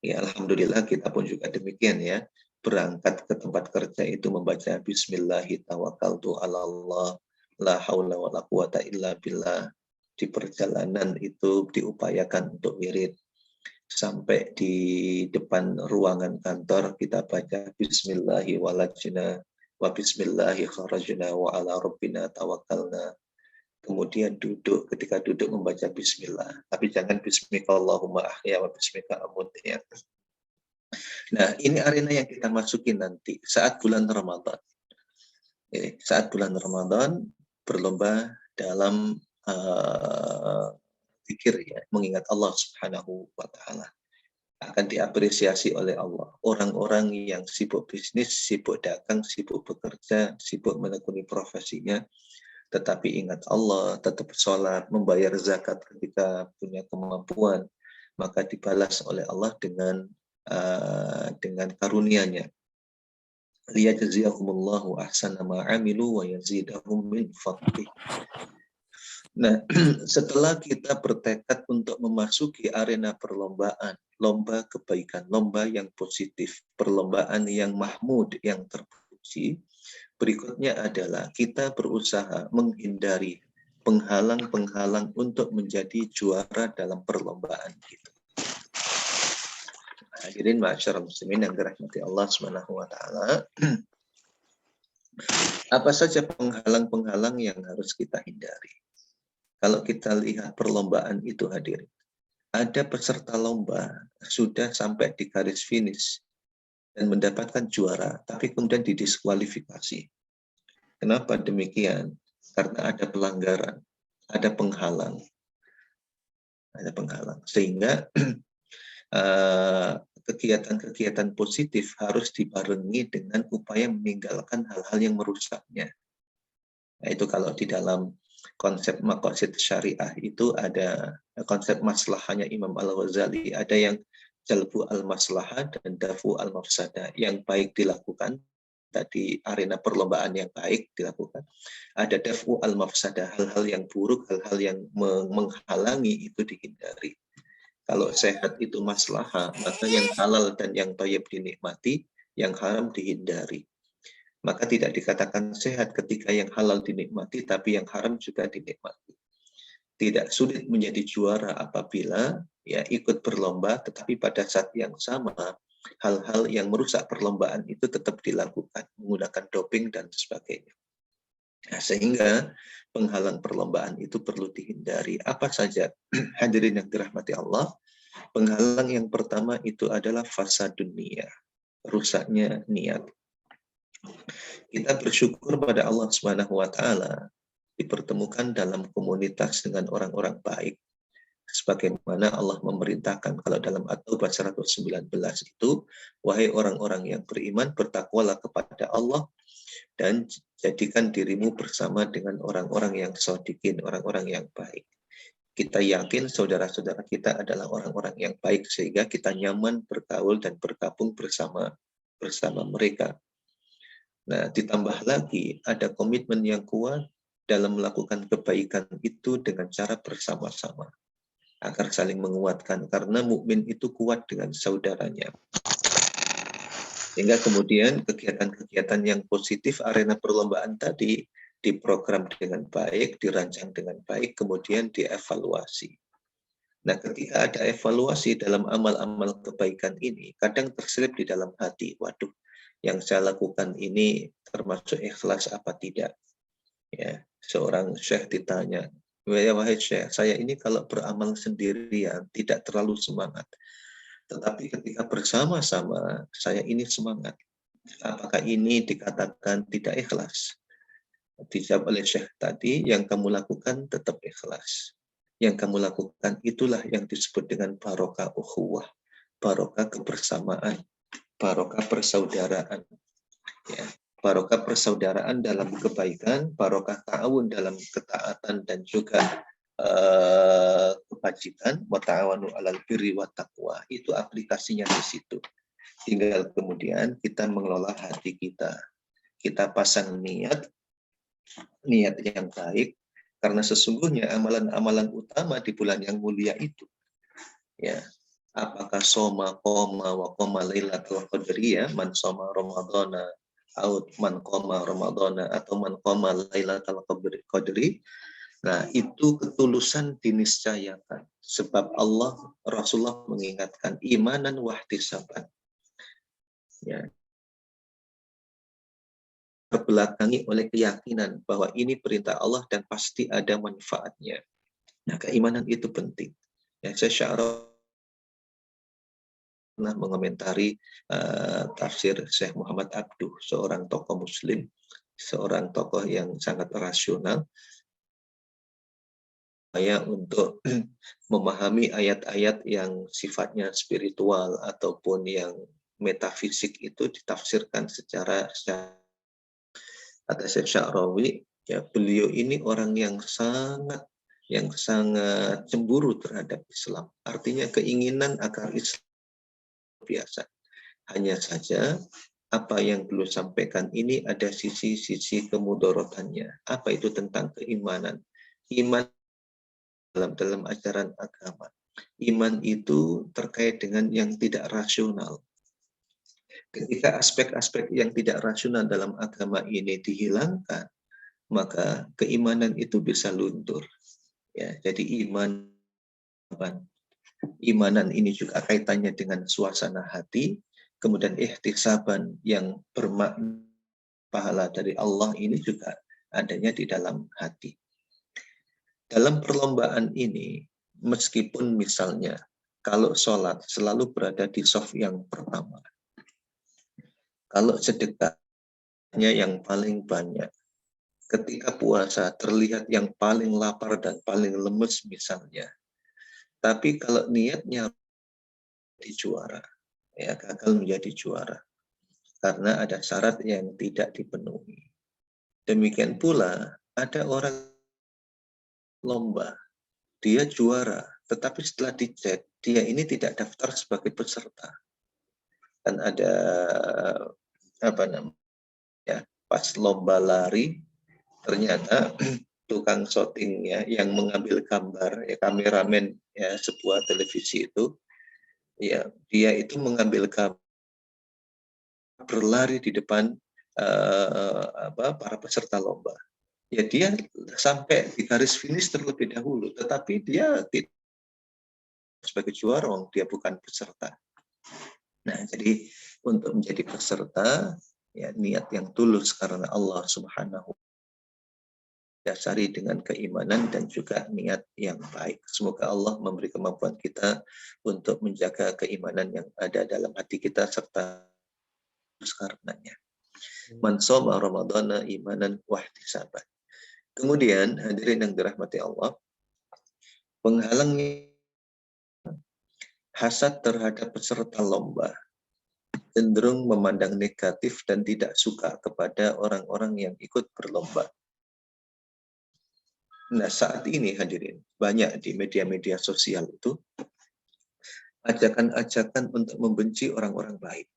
Ya, alhamdulillah kita pun juga demikian ya. Berangkat ke tempat kerja itu membaca bismillahi tawakkaltu 'alallah la haula wala quwata illa billah. Di perjalanan itu diupayakan untuk wirid. Sampai di depan ruangan kantor kita baca bismillahi walajna wa bismillahi kharajna wa ala rabbina tawakkalna. Kemudian duduk, ketika duduk membaca bismillah. Tapi jangan bismika Allahumma ahya wa bismika amut ya. Nah, ini arena yang kita masuki nanti saat bulan Ramadan. Saat bulan Ramadan berlomba dalam zikir ya, mengingat Allah Subhanahu wa taala. Akan diapresiasi oleh Allah. Orang-orang yang sibuk bisnis, sibuk dagang, sibuk bekerja, sibuk menekuni profesinya, tetapi ingat Allah, tetap sholat, membayar zakat ketika punya kemampuan, maka dibalas oleh Allah dengan karunia-Nya. Liyajziyahumullahu ahsana ma 'amilu wa yazidahum min fadlih. Nah, setelah kita bertekad untuk memasuki arena perlombaan, lomba kebaikan, lomba yang positif, perlombaan yang mahmud, yang terpuji, berikutnya adalah kita berusaha menghindari penghalang-penghalang untuk menjadi juara dalam perlombaan kita. Hadirin ma'asyiral muslimin yang dirahmati Allah Subhanahu wa taala. Apa saja penghalang-penghalang yang harus kita hindari? Kalau kita lihat perlombaan itu hadirin, ada peserta lomba sudah sampai di garis finish dan mendapatkan juara, tapi kemudian didiskualifikasi. Kenapa demikian? Karena ada pelanggaran, ada penghalang. Sehingga kegiatan-kegiatan positif harus dibarengi dengan upaya meninggalkan hal-hal yang merusaknya. Nah, itu kalau di dalam konsep maqasid syariah itu ada konsep maslahahnya Imam Al-Ghazali, ada yang jalbu al-maslahah dan dafu al-mafsadah. Yang baik dilakukan, tadi arena perlombaan yang baik dilakukan. Ada dafu al-mafsadah, hal-hal yang buruk, hal-hal yang menghalangi itu dihindari. Kalau sehat itu maslahah, maka yang halal dan yang thayyib dinikmati, yang haram dihindari. Maka tidak dikatakan sehat ketika yang halal dinikmati, tapi yang haram juga dinikmati. Tidak sulit menjadi juara apabila ya ikut berlomba, tetapi pada saat yang sama hal-hal yang merusak perlombaan itu tetap dilakukan, menggunakan doping dan sebagainya. Nah, sehingga penghalang perlombaan itu perlu dihindari. Apa saja hadirin yang dirahmati Allah? Penghalang yang pertama itu adalah fasadun niyah, rusaknya niat. Kita bersyukur pada Allah Subhanahu wa taala dipertemukan dalam komunitas dengan orang-orang baik. Sebagaimana Allah memerintahkan kalau dalam At-Taubah 119 itu, wahai orang-orang yang beriman, bertakwalah kepada Allah dan jadikan dirimu bersama dengan orang-orang yang shodiqin, orang-orang yang baik. Kita yakin saudara-saudara kita adalah orang-orang yang baik sehingga kita nyaman bergaul dan bergabung bersama mereka. Nah, ditambah lagi ada komitmen yang kuat dalam melakukan kebaikan itu dengan cara bersama-sama agar saling menguatkan, karena mukmin itu kuat dengan saudaranya. Sehingga kemudian kegiatan-kegiatan yang positif, arena perlombaan tadi diprogram dengan baik, dirancang dengan baik, kemudian dievaluasi. Nah, ketika ada evaluasi dalam amal-amal kebaikan ini, kadang terselip di dalam hati, waduh, yang saya lakukan ini termasuk ikhlas apa tidak? Ya, seorang syekh ditanya, wahai syekh, saya ini kalau beramal sendirian tidak terlalu semangat. Tetapi ketika bersama-sama, saya ini semangat. Apakah ini dikatakan tidak ikhlas? Dijawab oleh syekh tadi, yang kamu lakukan tetap ikhlas. Yang kamu lakukan itulah yang disebut dengan barokah ukhuwah, barokah kebersamaan, barokah persaudaraan. Ya, barokah persaudaraan dalam kebaikan, barokah ta'awun dalam ketaatan dan juga kebajikan, wa ta'awanu 'alal birri wat taqwa. Itu aplikasinya di situ. Tinggal kemudian kita mengelola hati kita. Kita pasang niat yang baik, karena sesungguhnya amalan-amalan utama di bulan yang mulia itu, ya, apakah soma qoma wa qoma lailatul qadri, ya, man soma ramadhana au man qoma ramadhana atau man qoma lailatul qadri. Nah, itu ketulusan diniscayakan, sebab Allah, Rasulullah mengingatkan imanan wahtisaban, ya, terbelakangi oleh keyakinan bahwa ini perintah Allah dan pasti ada manfaatnya. Nah, keimanan itu penting. Ya, saya pernah mengomentari tafsir Syekh Muhammad Abduh, seorang tokoh Muslim, seorang tokoh yang sangat rasional. Saya untuk memahami ayat-ayat yang sifatnya spiritual ataupun yang metafisik itu ditafsirkan secara kata Syekh Sya'rawi, ya, beliau ini orang yang sangat cemburu terhadap Islam. Artinya keinginan agar Islam biasa. Hanya saja apa yang beliau sampaikan ini ada sisi-sisi kemudorotannya. Apa itu tentang keimanan? Iman dalam ajaran agama. Iman itu terkait dengan yang tidak rasional. Ketika aspek-aspek yang tidak rasional dalam agama ini dihilangkan, maka keimanan itu bisa luntur. Ya, jadi imanan ini juga kaitannya dengan suasana hati, kemudian ihtisaban yang bermakna pahala dari Allah ini juga adanya di dalam hati. Dalam perlombaan ini, meskipun misalnya kalau sholat selalu berada di shaf yang pertama, kalau sedekahnya yang paling banyak, ketika puasa terlihat yang paling lapar dan paling lemes misalnya. Tapi kalau niatnya juara, ya, gagal menjadi juara karena ada syarat yang tidak dipenuhi. Demikian pula ada orang lomba, dia juara, tetapi setelah dicek dia ini tidak daftar sebagai peserta. Dan ada apa namanya, pas lomba lari ternyata tukang syutingnya yang mengambil gambar, ya, kameramen ya sebuah televisi itu, ya, dia itu mengambil gambar berlari di depan para peserta lomba. Ya, dia sampai di garis finish terlebih dahulu, tetapi dia tidak sebagai juara, dia bukan peserta. Nah, jadi untuk menjadi peserta, ya, niat yang tulus karena Allah Subhanahu wa Ta'ala, dasari dengan keimanan dan juga niat yang baik. Semoga Allah memberi kemampuan kita untuk menjaga keimanan yang ada dalam hati kita serta karenanya. Man shoma Ramadhana imanan wa ihtisaban. Kemudian hadirin yang dirahmati Allah, penghalangnya hasad terhadap peserta lomba, cenderung memandang negatif dan tidak suka kepada orang-orang yang ikut berlomba. Nah, saat ini hadirin, banyak di media-media sosial itu ajakan-ajakan untuk membenci orang-orang baik.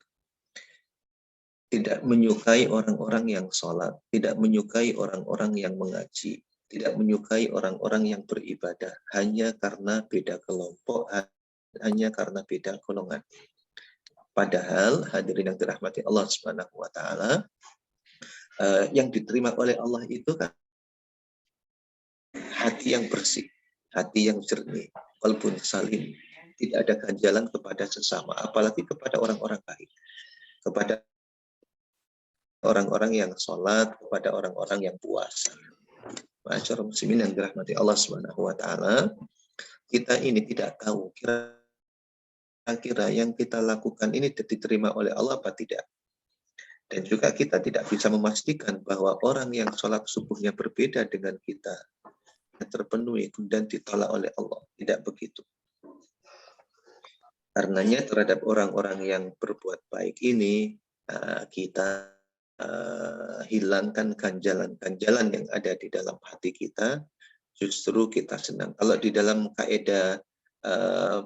Tidak menyukai orang-orang yang sholat, tidak menyukai orang-orang yang mengaji, tidak menyukai orang-orang yang beribadah, hanya karena beda kelompok, hanya karena beda golongan. Padahal hadirin yang dirahmati Allah Subhanahu wa Ta'ala, yang diterima oleh Allah itu kan hati yang bersih, hati yang jernih, qalbun salim, tidak ada ganjalan kepada sesama, apalagi kepada orang-orang baik, kepada orang-orang yang sholat, kepada orang-orang yang puasa. Masyaallah muslimin yang dirahmati Allah Subhanahu wa Ta'ala, kita ini tidak tahu kira-kira yang kita lakukan ini diterima oleh Allah apa tidak. Dan juga kita tidak bisa memastikan bahwa orang yang sholat subuhnya berbeda dengan kita terpenuhi dan ditolak oleh Allah. Tidak begitu. Karenanya terhadap orang-orang yang berbuat baik ini, kita hilangkan ganjalan-ganjalan yang ada di dalam hati kita, justru kita senang. Kalau di dalam kaidah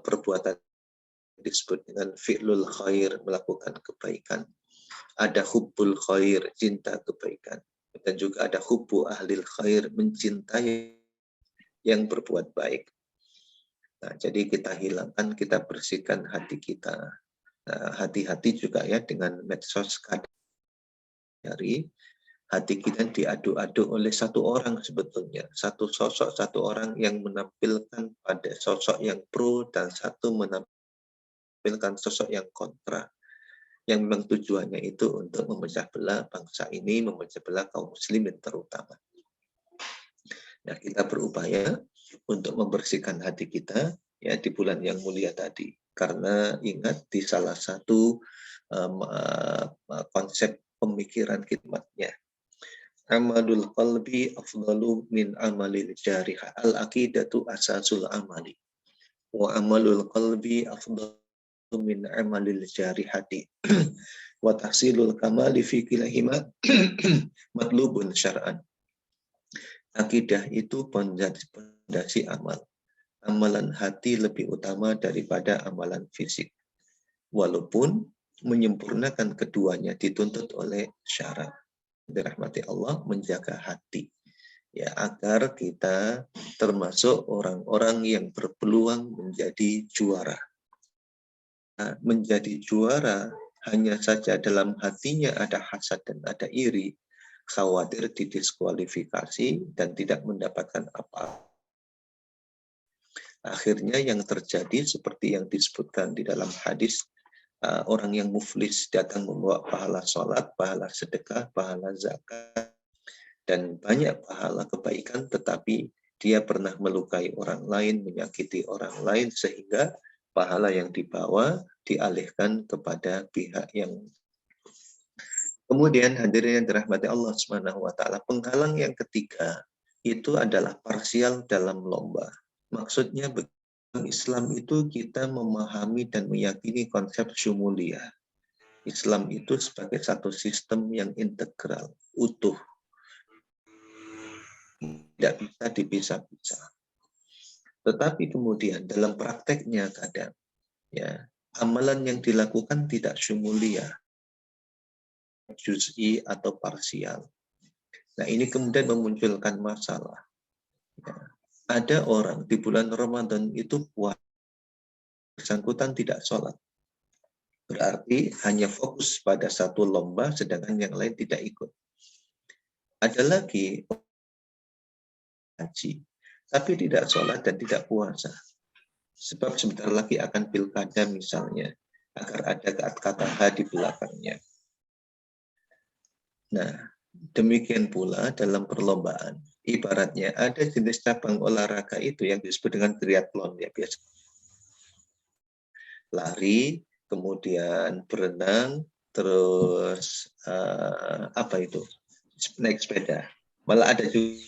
perbuatan disebut dengan fi'lul khair, melakukan kebaikan. Ada hubbul khair, cinta kebaikan. Dan juga ada hubbu ahlil khair, mencintai yang berbuat baik. Nah, jadi kita hilangkan, kita bersihkan hati kita. Hati-hati juga ya dengan medsos dari hati kita diadu-adu oleh satu orang sebetulnya. Satu sosok, satu orang yang menampilkan pada sosok yang pro dan satu menampilkan sosok yang kontra. Yang memang tujuannya itu untuk memecah belah bangsa ini, memecah belah kaum muslimin terutama. Nah, kita berupaya untuk membersihkan hati kita ya di bulan yang mulia tadi. Karena ingat di salah satu konsep pemikiran khidmatnya, amalul qalbi afdalu min amalil jarih, al-aqidatu asasul amali wa amalul qalbi afdalu min amalil jarihati wa tahsilul kamali fi kilahima matlubun syar'an. Akidah itu pondasi amal. Amalan hati lebih utama daripada amalan fisik. Walaupun menyempurnakan keduanya dituntut oleh syarat. Dirahmati Allah, menjaga hati. Ya, agar kita termasuk orang-orang yang berpeluang menjadi juara. Nah, menjadi juara hanya saja dalam hatinya ada hasad dan ada iri, khawatir didiskualifikasi dan tidak mendapatkan apa. Akhirnya yang terjadi seperti yang disebutkan di dalam hadis, orang yang muflis datang membawa pahala sholat, pahala sedekah, pahala zakat, dan banyak pahala kebaikan, tetapi dia pernah melukai orang lain, menyakiti orang lain, sehingga pahala yang dibawa dialihkan kepada pihak yang. Kemudian hadirin yang dirahmati Allah Subhanahu wa Ta'ala, penghalang yang ketiga itu adalah parsial dalam lomba. Maksudnya Islam itu kita memahami dan meyakini konsep syumuliyah. Islam itu sebagai satu sistem yang integral, utuh, tidak bisa dipisah-pisah. Tetapi kemudian dalam prakteknya kadang, ya, amalan yang dilakukan tidak syumuliyah, juz'i atau parsial. Nah, ini kemudian memunculkan masalah. Ya. Ada orang di bulan Ramadan itu puasa, bersangkutan tidak sholat. Berarti hanya fokus pada satu lomba, sedangkan yang lain tidak ikut. Ada lagi haji, tapi tidak sholat dan tidak puasa. Sebab sebentar lagi akan pilkada misalnya, agar ada kata H di belakangnya. Nah, demikian pula dalam perlombaan. Ibaratnya ada jenis cabang olahraga itu yang disebut dengan triathlon, ya, biasa. Lari, kemudian berenang, terus apa itu? Naik sepeda. Malah ada juga.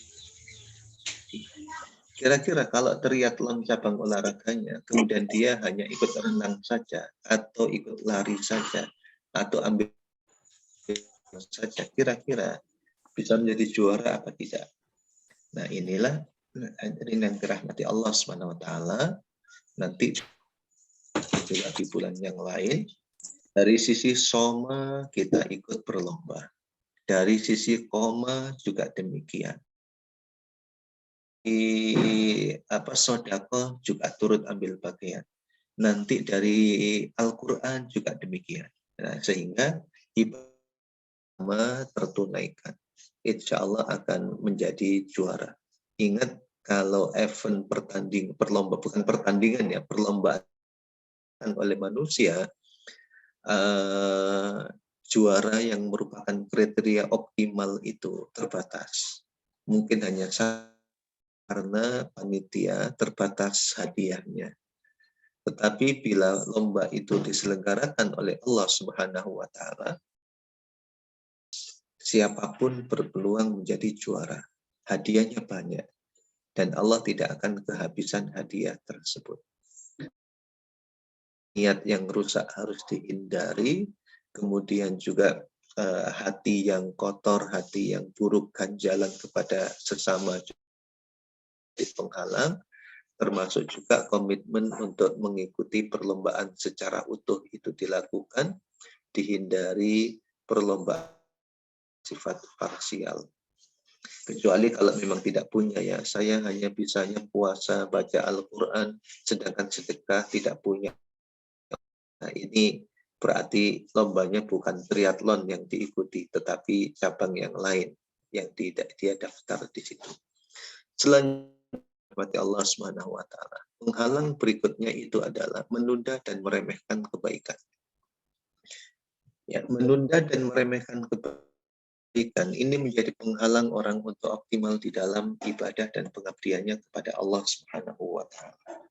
Kira-kira kalau triathlon cabang olahraganya, kemudian dia hanya ikut renang saja, atau ikut lari saja, atau ambil saja, kira-kira bisa menjadi juara apa tidak? Nah, inilah yang dirahmati Allah SWT. Nanti juga di bulan yang lain, dari sisi soma kita ikut berlomba, dari sisi koma juga demikian. Sodako juga turut ambil bagian. Nanti dari Al-Quran juga demikian. Nah, sehingga ibadah tertunaikan. Insya Allah akan menjadi juara. Ingat, kalau event bukan pertandingan ya, perlombaan oleh manusia, juara yang merupakan kriteria optimal itu terbatas. Mungkin hanya karena panitia terbatas hadiahnya. Tetapi bila lomba itu diselenggarakan oleh Allah Subhanahu wa Ta'ala, siapapun berpeluang menjadi juara. Hadiahnya banyak. Dan Allah tidak akan kehabisan hadiah tersebut. Niat yang rusak harus dihindari. Kemudian juga hati yang kotor, hati yang buruk, ganjalan kepada sesama di penghalang, termasuk juga komitmen untuk mengikuti perlombaan secara utuh itu dilakukan, dihindari perlombaan sifat parsial. Kecuali kalau memang tidak punya, ya, saya hanya bisanya puasa, baca Al-Quran, sedangkan sedekah tidak punya. Nah, ini berarti lombanya bukan triathlon yang diikuti, tetapi cabang yang lain yang tidak dia daftar di situ. Selanjutnya, Allah Subhanahu wa Ta'ala. Penghalang berikutnya itu adalah menunda dan meremehkan kebaikan. Ya, menunda dan meremehkan kebaikan ini menjadi penghalang orang untuk optimal di dalam ibadah dan pengabdiannya kepada Allah Subhanahu wa Ta'ala.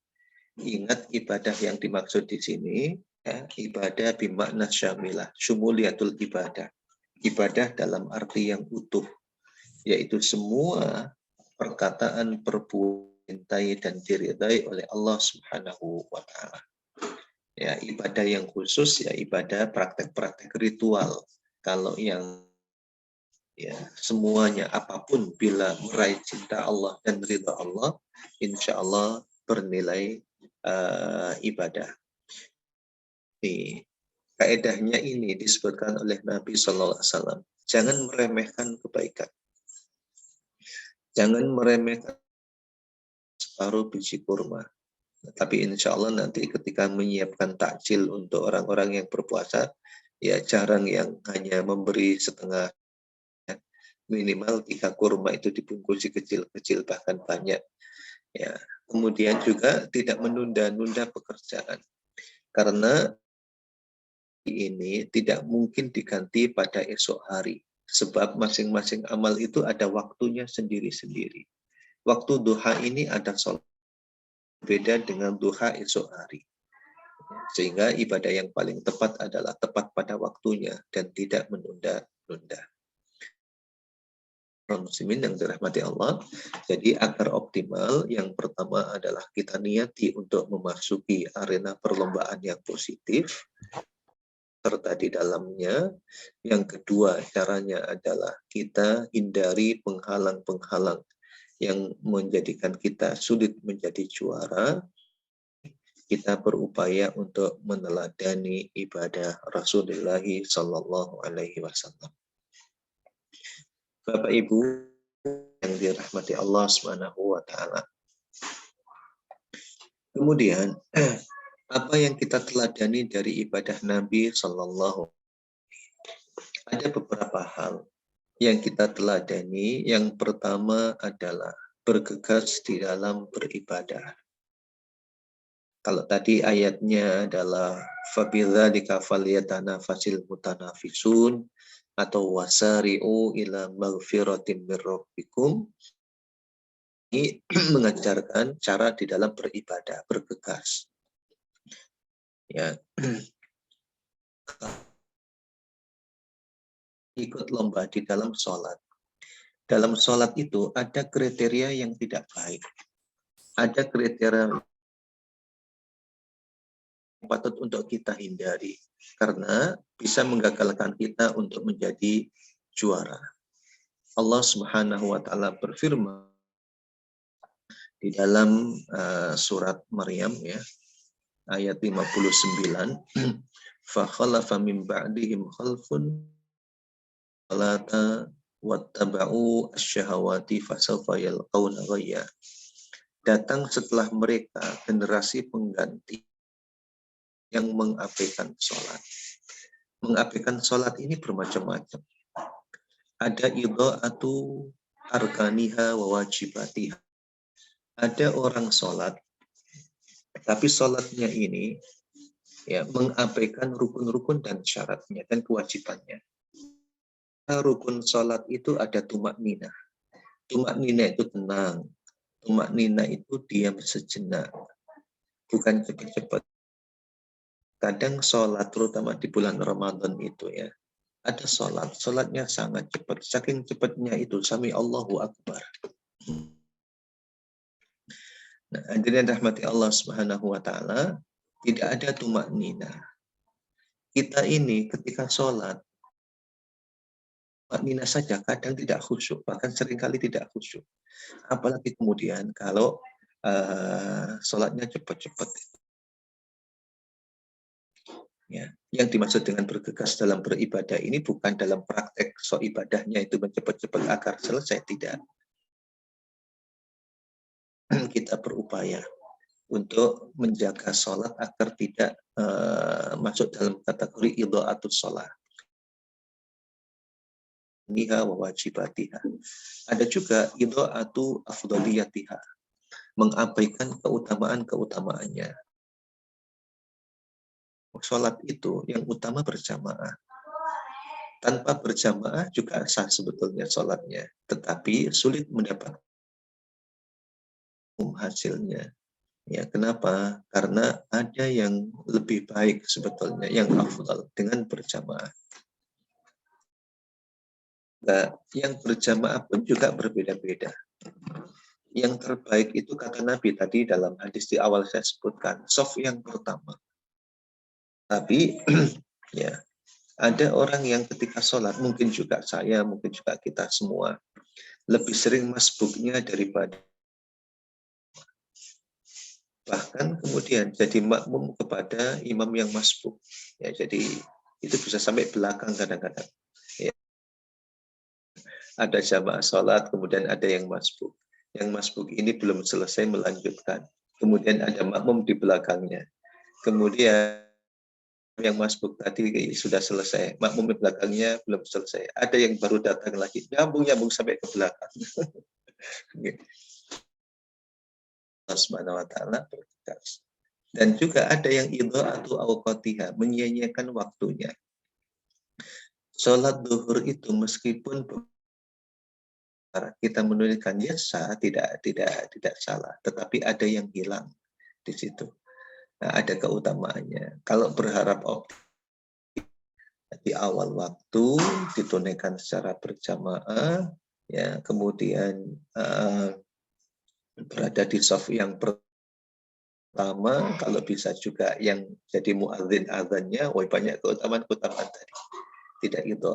Ingat, ibadah yang dimaksud di sini, ya, ibadah bimakna syamilah, syumuliyatul ibadah. Ibadah dalam arti yang utuh, yaitu semua perkataan, perbuatan, dicintai dan diridai oleh Allah Subhanahu wa Ta'ala. Ya, ibadah yang khusus, ya, ibadah praktek-praktek ritual. Kalau yang, ya, semuanya apapun bila meraih cinta Allah dan ridha Allah, insya Allah bernilai ibadah. Kaedahnya ini disebutkan oleh Nabi SAW. Jangan meremehkan kebaikan. Jangan meremehkan separuh biji kurma. Tapi insya Allah nanti ketika menyiapkan takjil untuk orang-orang yang berpuasa, ya jarang yang hanya memberi setengah. Minimal 3 kurma itu dibungkusi kecil-kecil, bahkan banyak. Ya. Kemudian juga tidak menunda-nunda pekerjaan. Karena ini tidak mungkin diganti pada esok hari. Sebab masing-masing amal itu ada waktunya sendiri-sendiri. Waktu duha ini ada sholat. Beda dengan duha esok hari. Sehingga ibadah yang paling tepat adalah tepat pada waktunya dan tidak menunda-nunda. muslimin yang dirahmati Allah. Jadi agar optimal, yang pertama adalah kita niati untuk memasuki arena perlombaan yang positif serta di dalamnya. Yang kedua, caranya adalah kita hindari penghalang-penghalang yang menjadikan kita sulit menjadi juara. Kita berupaya untuk meneladani ibadah Rasulullah Sallallahu Alaihi Wasallam. Bapak Ibu yang dirahmati Allah Subhanahu wa taala. Kemudian apa yang kita teladani dari ibadah Nabi Sallallahu Alaihi Wasallam? Ada beberapa hal yang kita teladani. Yang pertama adalah bergegas di dalam beribadah. Kalau tadi ayatnya adalah fabidzalika falyatanafasil mutanafisun atau wasari'u ila maghfiratin mir rabbikum, ini mengajarkan cara di dalam beribadah, bergegas. Ya. Ikut lomba di dalam sholat. Dalam sholat itu ada kriteria yang tidak baik. Ada kriteria yang patut untuk kita hindari, karena bisa menggagalkan kita untuk menjadi juara. Allah Subhanahu wa taala berfirman di dalam surat Maryam ya, ayat 59, fa khalafa min ba'dihim khalfun salata wattaba'u asyahawati fasawfa yalqawna ghayya. Datang setelah mereka generasi pengganti yang mengabaikan sholat. Mengabaikan sholat ini bermacam-macam. Ada idha'atu arkaniha wa wajibatiha. Ada orang sholat, tapi sholatnya ini ya mengabaikan rukun-rukun dan syaratnya dan kewajibannya. Rukun sholat itu ada tumak nina. Tumak nina itu tenang. Tumak nina itu diam sejenak. Bukan cepat-cepat. Kadang sholat, terutama di bulan Ramadan itu ya, ada sholatnya sangat cepat. Saking cepatnya itu, sami Allahu Akbar. Nah, hadirin rahmati Allah Subhanahu wa taala, tidak ada tumak nina. Kita ini ketika sholat, tumak nina saja kadang tidak khusyuk, bahkan seringkali tidak khusyuk. Apalagi kemudian kalau sholatnya cepat-cepat. Ya, yang dimaksud dengan bergegas dalam beribadah ini bukan dalam praktek ibadahnya itu mencepat-cepat agar selesai, tidak. Kita berupaya untuk menjaga sholat agar tidak masuk dalam kategori idha'atus sholat. Niha wa wajibatiha. Ada juga idha'atu afdhaliyatiha, mengabaikan keutamaannya. Sholat itu yang utama berjamaah. Tanpa berjamaah juga sah sebetulnya sholatnya, tetapi sulit mendapat hasilnya. Ya, kenapa? Karena ada yang lebih baik sebetulnya, yang afdal dengan berjamaah. Nah, yang berjamaah pun juga berbeda-beda. Yang terbaik itu kata Nabi tadi dalam hadis di awal saya sebutkan, shaf yang pertama. Tapi ya, ada orang yang ketika sholat, mungkin juga saya, mungkin juga kita semua, lebih sering masbuknya daripada, bahkan kemudian jadi makmum kepada imam yang masbuk. Ya, jadi itu bisa sampai belakang kadang-kadang. Ya. Ada jamaah sholat, kemudian ada yang masbuk. Yang masbuk ini belum selesai melanjutkan. Kemudian ada makmum di belakangnya. Kemudian yang masbuk tadi sudah selesai, makmum di belakangnya belum selesai. Ada yang baru datang lagi, nyambung sampai ke belakang. Allah Subhanahu wa taala bergegas. Dan juga ada yang idha'atu awqatiha, menyia-nyiakan waktunya. Sholat zuhur itu meskipun kita menunaikan sah, tidak salah, tetapi ada yang hilang di situ. Nah, ada keutamaannya. Kalau berharap di awal waktu ditunaikan secara berjamaah, ya, kemudian berada di saf yang pertama, kalau bisa juga yang jadi muadzin azannya, wah banyak keutamaan tadi. Tidak itu.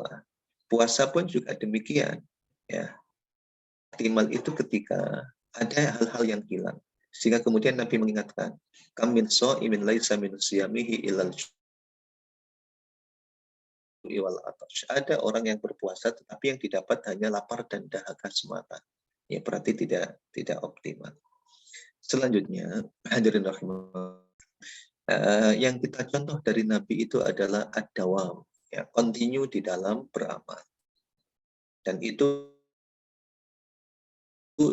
Puasa pun juga demikian, ya. Optimal itu ketika ada hal-hal yang hilang, sehingga kemudian Nabi mengingatkan, kam min sha'imin laisa min siyamihi ilal wal atash. Ada orang yang berpuasa tetapi yang didapat hanya lapar dan dahaga semata. Ya berarti tidak optimal. Selanjutnya, hadirin rahimah, yang kita contoh dari Nabi itu adalah ad-dawam, ya, continue di dalam beramal. Dan itu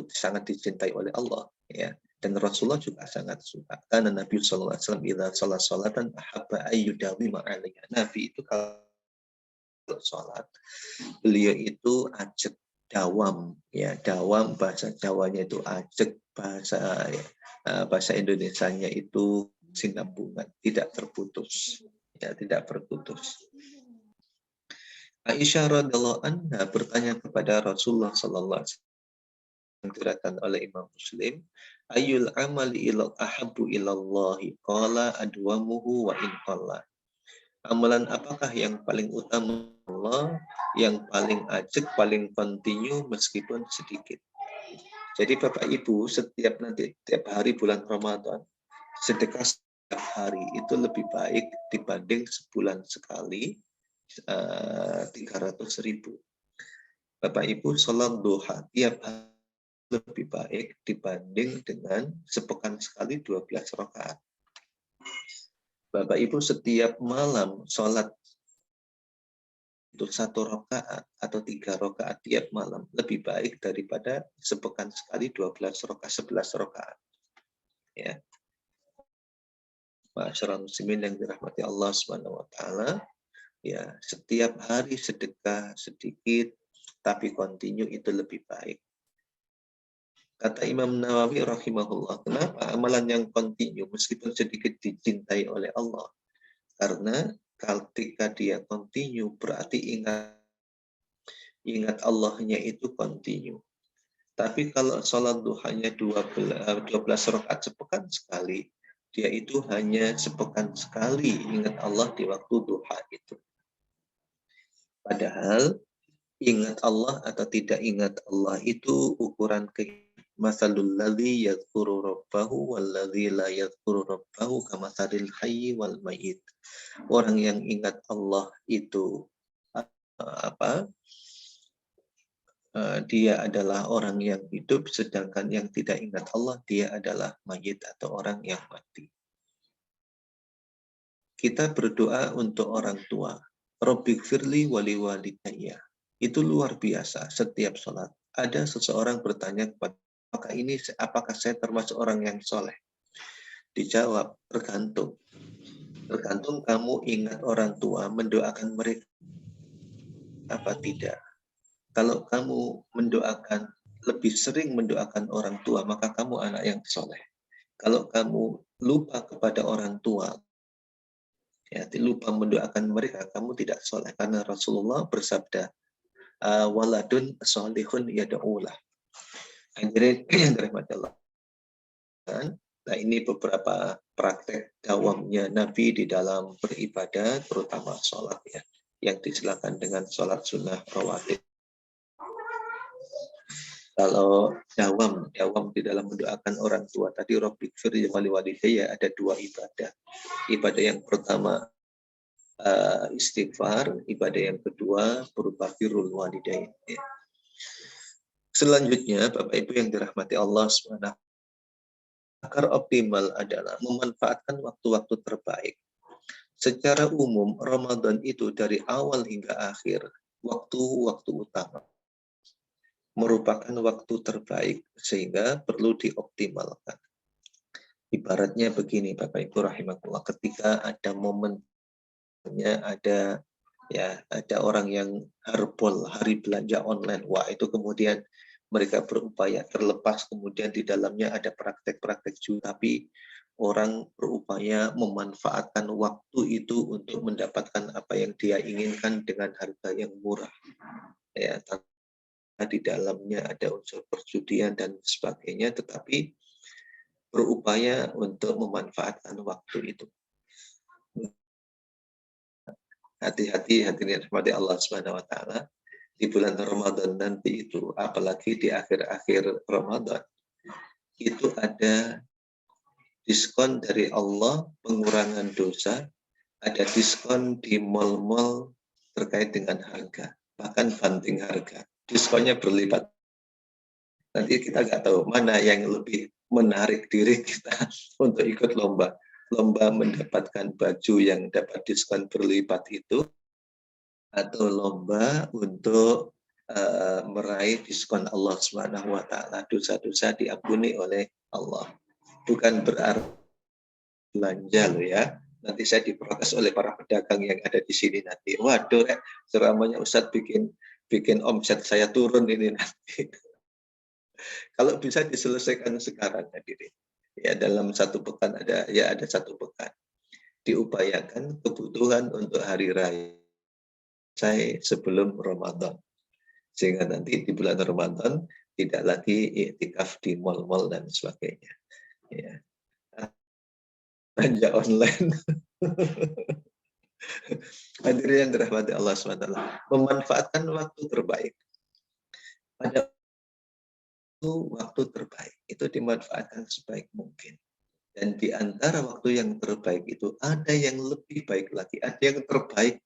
sangat dicintai oleh Allah, ya. Dan Rasulullah juga sangat suka. Karena Nabi sallallahu alaihi wasallam idza shalla sholatan ahabba ayyudawima 'alaiha. Nabi itu kalau sholat, beliau itu ajak dawam, ya, dawam bahasa Jawanya itu ajak, bahasa Indonesianya itu sinambungan, tidak terputus, ya, tidak terputus. Aisyah radhiyallahu anha bertanya kepada Rasulullah sallallahu alaihi wasallam, yang diriwayatkan oleh Imam Muslim, ayyul amali ilal ahabbu ilallahi qala adwamuhu wa in qalla. Amalan apakah yang paling utama Allah, yang paling ajak, paling continue meskipun sedikit. Jadi Bapak Ibu, setiap hari bulan Ramadan, sedekah setiap hari itu lebih baik dibanding sebulan sekali 300.000. Bapak Ibu, sholat duha tiap hari lebih baik dibanding dengan sepekan sekali 12 rakaat. Bapak Ibu, setiap malam sholat itu 1 rakaat atau 3 rakaat tiap malam lebih baik daripada sepekan sekali 12 rakaat, 11 rakaat. Ya. Ma'asyiral muslimin yang dirahmati Allah Subhanahu wa taala, ya, setiap hari sedekah sedikit tapi continue itu lebih baik. Kata Imam Nawawi rahimahullah, kenapa amalan yang continue meskipun sedikit dicintai oleh Allah? Karena ketika dia continue berarti ingat Allahnya itu continue. Tapi kalau sholat duhanya 12 rakaat sepekan sekali, dia itu hanya sepekan sekali ingat Allah di waktu duha itu. Padahal ingat Allah atau tidak ingat Allah itu ukuran masalul ladzi yadhkuru rabbahu wal ladzi la yadhkuru rabbahu kamatsalil hayyi wal mayyit. Orang yang ingat Allah itu dia adalah orang yang hidup, sedangkan yang tidak ingat Allah dia adalah mayit atau orang yang mati. Kita berdoa untuk orang tua. Rabbighfirli wali walidayya. Itu luar biasa setiap sholat. Ada seseorang bertanya kepada, apakah saya termasuk orang yang soleh? Dijawab, tergantung. Tergantung kamu ingat orang tua, mendoakan mereka apa tidak. Kalau kamu mendoakan, lebih sering mendoakan orang tua, maka kamu anak yang soleh. Kalau kamu lupa kepada orang tua, ya, lupa mendoakan mereka, kamu tidak soleh. Karena Rasulullah bersabda, waladun solihun yada'ulah. Hadirin yang dirahmati Allah. Nah, ini beberapa praktek dawamnya Nabi di dalam beribadah, terutama sholat, ya, yang disilakan dengan sholat sunnah rawatib. Kalau dawam di dalam mendoakan orang tua tadi, Rabbighfirli wali walidayya, ada 2 ibadah. Ibadah yang pertama istighfar, ibadah yang kedua berupa birrul walidain. Ya. Selanjutnya, Bapak Ibu yang dirahmati Allah SWT, agar optimal adalah memanfaatkan waktu-waktu terbaik. Secara umum, Ramadan itu dari awal hingga akhir, waktu-waktu utama merupakan waktu terbaik, sehingga perlu dioptimalkan. Ibaratnya begini, Bapak Ibu rahimakumullah, ketika ada momennya, ada orang yang harbol, hari belanja online, wah itu kemudian mereka berupaya terlepas, kemudian di dalamnya ada praktek-praktek juga, tapi orang berupaya memanfaatkan waktu itu untuk mendapatkan apa yang dia inginkan dengan harga yang murah, ya, di dalamnya ada unsur perjudian dan sebagainya, tetapi berupaya untuk memanfaatkan waktu itu. Hati-hati, hadirin rahmati Allah Subhanahu wa taala, di bulan Ramadan nanti itu, apalagi di akhir-akhir Ramadan, itu ada diskon dari Allah, pengurangan dosa, ada diskon di mal-mal terkait dengan harga, bahkan banting harga. Diskonnya berlipat. Nanti kita nggak tahu mana yang lebih menarik diri kita untuk ikut lomba mendapatkan baju yang dapat diskon berlipat itu, atau lomba untuk meraih diskon Allah Subhanahu wa taala, dosa-dosa diampuni oleh Allah. Bukan berarti belanja loh ya. Nanti saya diprotes oleh para pedagang yang ada di sini nanti. Waduh, ceramahnya Ustadz bikin omset saya turun ini nanti. Kalau bisa diselesaikan sekarang hadirin. Ya, dalam satu pekan ada satu pekan. Diupayakan kebutuhan untuk hari raya saya sebelum Ramadan. Sehingga nanti di bulan Ramadan tidak lagi iktikaf di mal-mal dan sebagainya. Ya. Belanja online. Hadirin yang dirahmati Allah SWT. Memanfaatkan waktu terbaik. Pada waktu terbaik itu dimanfaatkan sebaik mungkin. Dan di antara waktu yang terbaik itu ada yang lebih baik lagi, ada yang terbaik.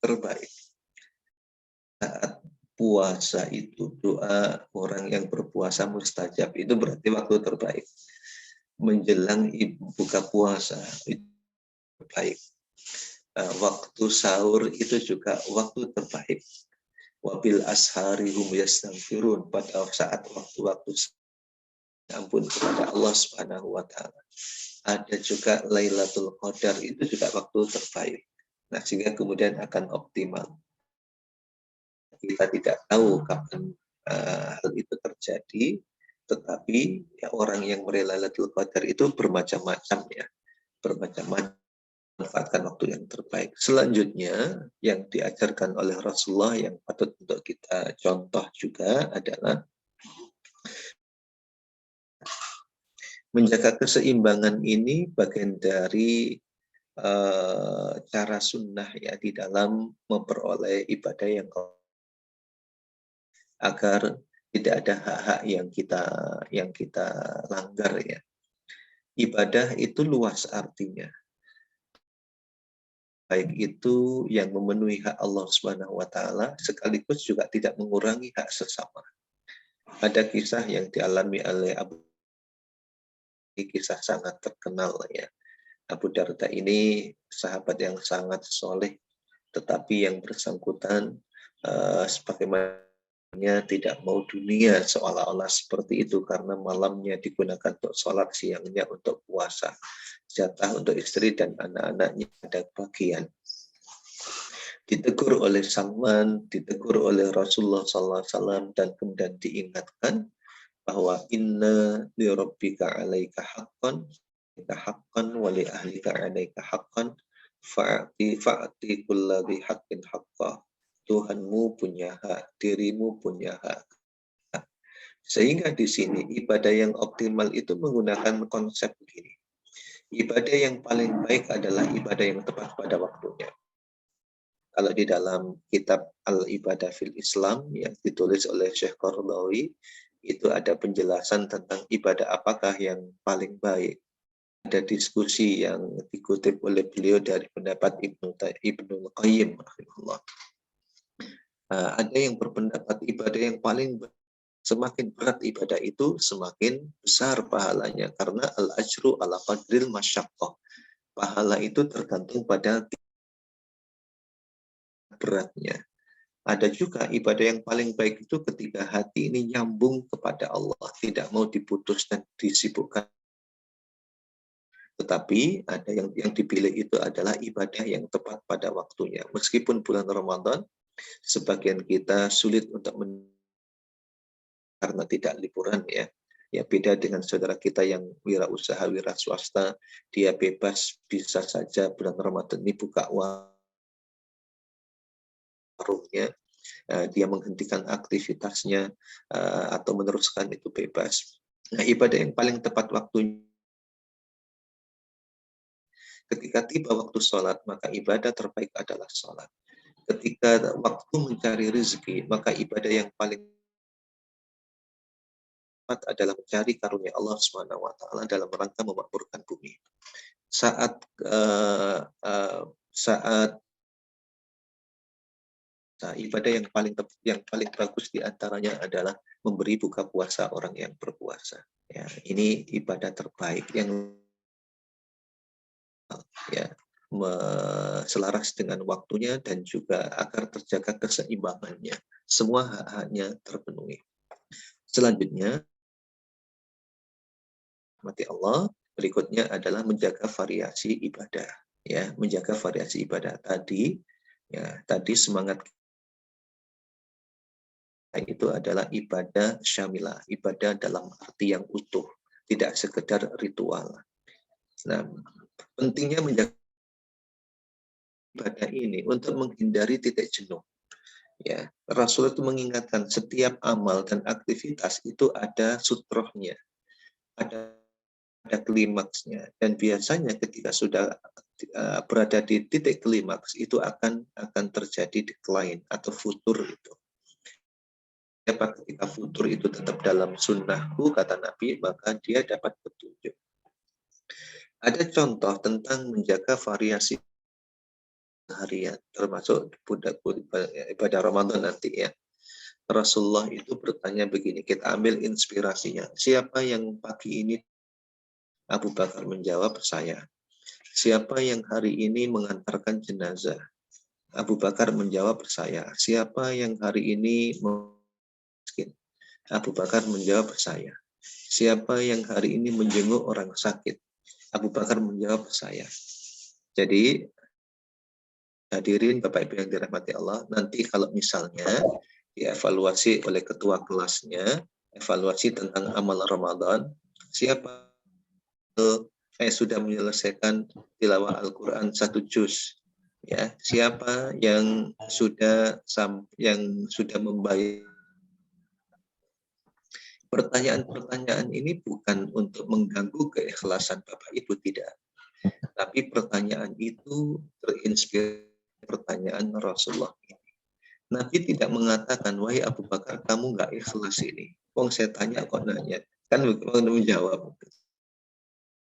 Saat puasa itu, doa orang yang berpuasa mustajab, itu berarti waktu terbaik. Menjelang buka puasa itu terbaik. Waktu sahur itu juga waktu terbaik. Wabil ashari hum yastaghfirun, pada saat waktu-waktu ampun kepada Allah Subhanahu wa taala. Ada juga Lailatul Qadar, itu juga waktu terbaik. Nah, sehingga kemudian akan optimal. Kita tidak tahu kapan hal itu terjadi, tetapi ya, orang yang meraih Lailatul Qadar itu bermacam-macam ya. Bermacam-macam, manfaatkan waktu yang terbaik. Selanjutnya yang diajarkan oleh Rasulullah yang patut untuk kita contoh juga adalah menjaga keseimbangan. ini bagian dari cara sunnah ya di dalam memperoleh ibadah agar tidak ada hak-hak yang kita langgar ya. Ibadah itu luas artinya. Baik itu yang memenuhi hak Allah Subhanahu wa taala sekaligus juga tidak mengurangi hak sesama. Ada kisah yang dialami oleh kisah sangat terkenal ya. Abu Darda ini sahabat yang sangat soleh, tetapi yang bersangkutan sebagaimana tidak mau dunia seolah-olah seperti itu, karena malamnya digunakan untuk sholat, siangnya untuk puasa, jatah untuk istri dan anak-anaknya ada bagian. Ditegur oleh Salman, ditegur oleh Rasulullah SAW, dan kemudian diingatkan bahwa inna li rabbika 'alaika haqqan wa li ahlika 'alaika haqqan fa'ti kulladzi haqqin haqqa. Tuhanmu punya hak, dirimu punya hak. Sehingga di sini ibadah yang optimal itu menggunakan konsep begini. Ibadah yang paling baik adalah ibadah yang tepat pada waktunya. Kalau di dalam kitab Al-Ibadah fil Islam yang ditulis oleh Syekh Qaradawi, itu ada penjelasan tentang ibadah apakah yang paling baik. Ada diskusi yang dikutip oleh beliau dari pendapat Ibnu Qayyim rahimahullah. Ada yang berpendapat ibadah yang paling baik, semakin berat ibadah itu semakin besar pahalanya, karena al-ajru ala qadril masyaqqah. Pahala itu tergantung pada beratnya. Ada juga ibadah yang paling baik itu ketika hati ini nyambung kepada Allah, tidak mau diputus dan disibukkan. Tetapi ada yang dipilih itu adalah ibadah yang tepat pada waktunya. Meskipun bulan Ramadan, sebagian kita sulit untuk karena tidak liburan ya. Ya beda dengan saudara kita yang wirausaha, wira swasta, dia bebas, bisa saja bulan Ramadan ini buka warungnya, dia menghentikan aktivitasnya atau meneruskan itu bebas. Nah, ibadah yang paling tepat waktunya ketika tiba waktu sholat, maka ibadah terbaik adalah sholat. Ketika waktu mencari rezeki, maka ibadah yang paling tepat adalah mencari karunia Allah Subhanahu wa taala dalam rangka memakmurkan bumi. Saat ibadah yang paling bagus diantaranya adalah memberi buka puasa orang yang berpuasa. Ya, ini ibadah terbaik yang ya selaras dengan waktunya dan juga agar terjaga keseimbangannya. Semua hak-haknya terpenuhi. Selanjutnya, mati Allah, berikutnya adalah menjaga variasi ibadah. Ya, menjaga variasi ibadah tadi. Ya, tadi semangat itu adalah ibadah syamilah, ibadah dalam arti yang utuh, tidak sekedar ritual. Nah, pentingnya menjaga ibadah ini untuk menghindari titik jenuh. Ya, Rasul itu mengingatkan setiap amal dan aktivitas itu ada sutrohnya, ada klimaksnya, dan biasanya ketika sudah berada di titik klimaks itu akan terjadi decline atau futur itu. Ketika futur itu tetap dalam sunnahku, kata Nabi, maka dia dapat petunjuk. Ada contoh tentang menjaga variasi harian, termasuk ibadah Ramadan nanti ya. Rasulullah itu bertanya begini, kita ambil inspirasinya. Siapa yang pagi ini? Abu Bakar menjawab, saya. Siapa yang hari ini mengantarkan jenazah? Abu Bakar menjawab, saya. Siapa yang hari ini miskin? Abu Bakar menjawab, saya. Siapa yang hari ini menjenguk orang sakit? Abu Bakar menjawab, saya. Jadi, hadirin Bapak Ibu yang dirahmati Allah, nanti kalau misalnya dievaluasi oleh ketua kelasnya, evaluasi tentang amal Ramadan, siapa sudah menyelesaikan tilawah Al-Quran 1 juz, ya, siapa yang sudah membayar. Pertanyaan-pertanyaan ini bukan untuk mengganggu keikhlasan Bapak Ibu, tidak. Tapi pertanyaan itu terinspirasi pertanyaan Rasulullah ini. Nabi tidak mengatakan, wahai Abu Bakar, kamu nggak ikhlas ini. Wong saya tanya kok nanya. Kan menjawab.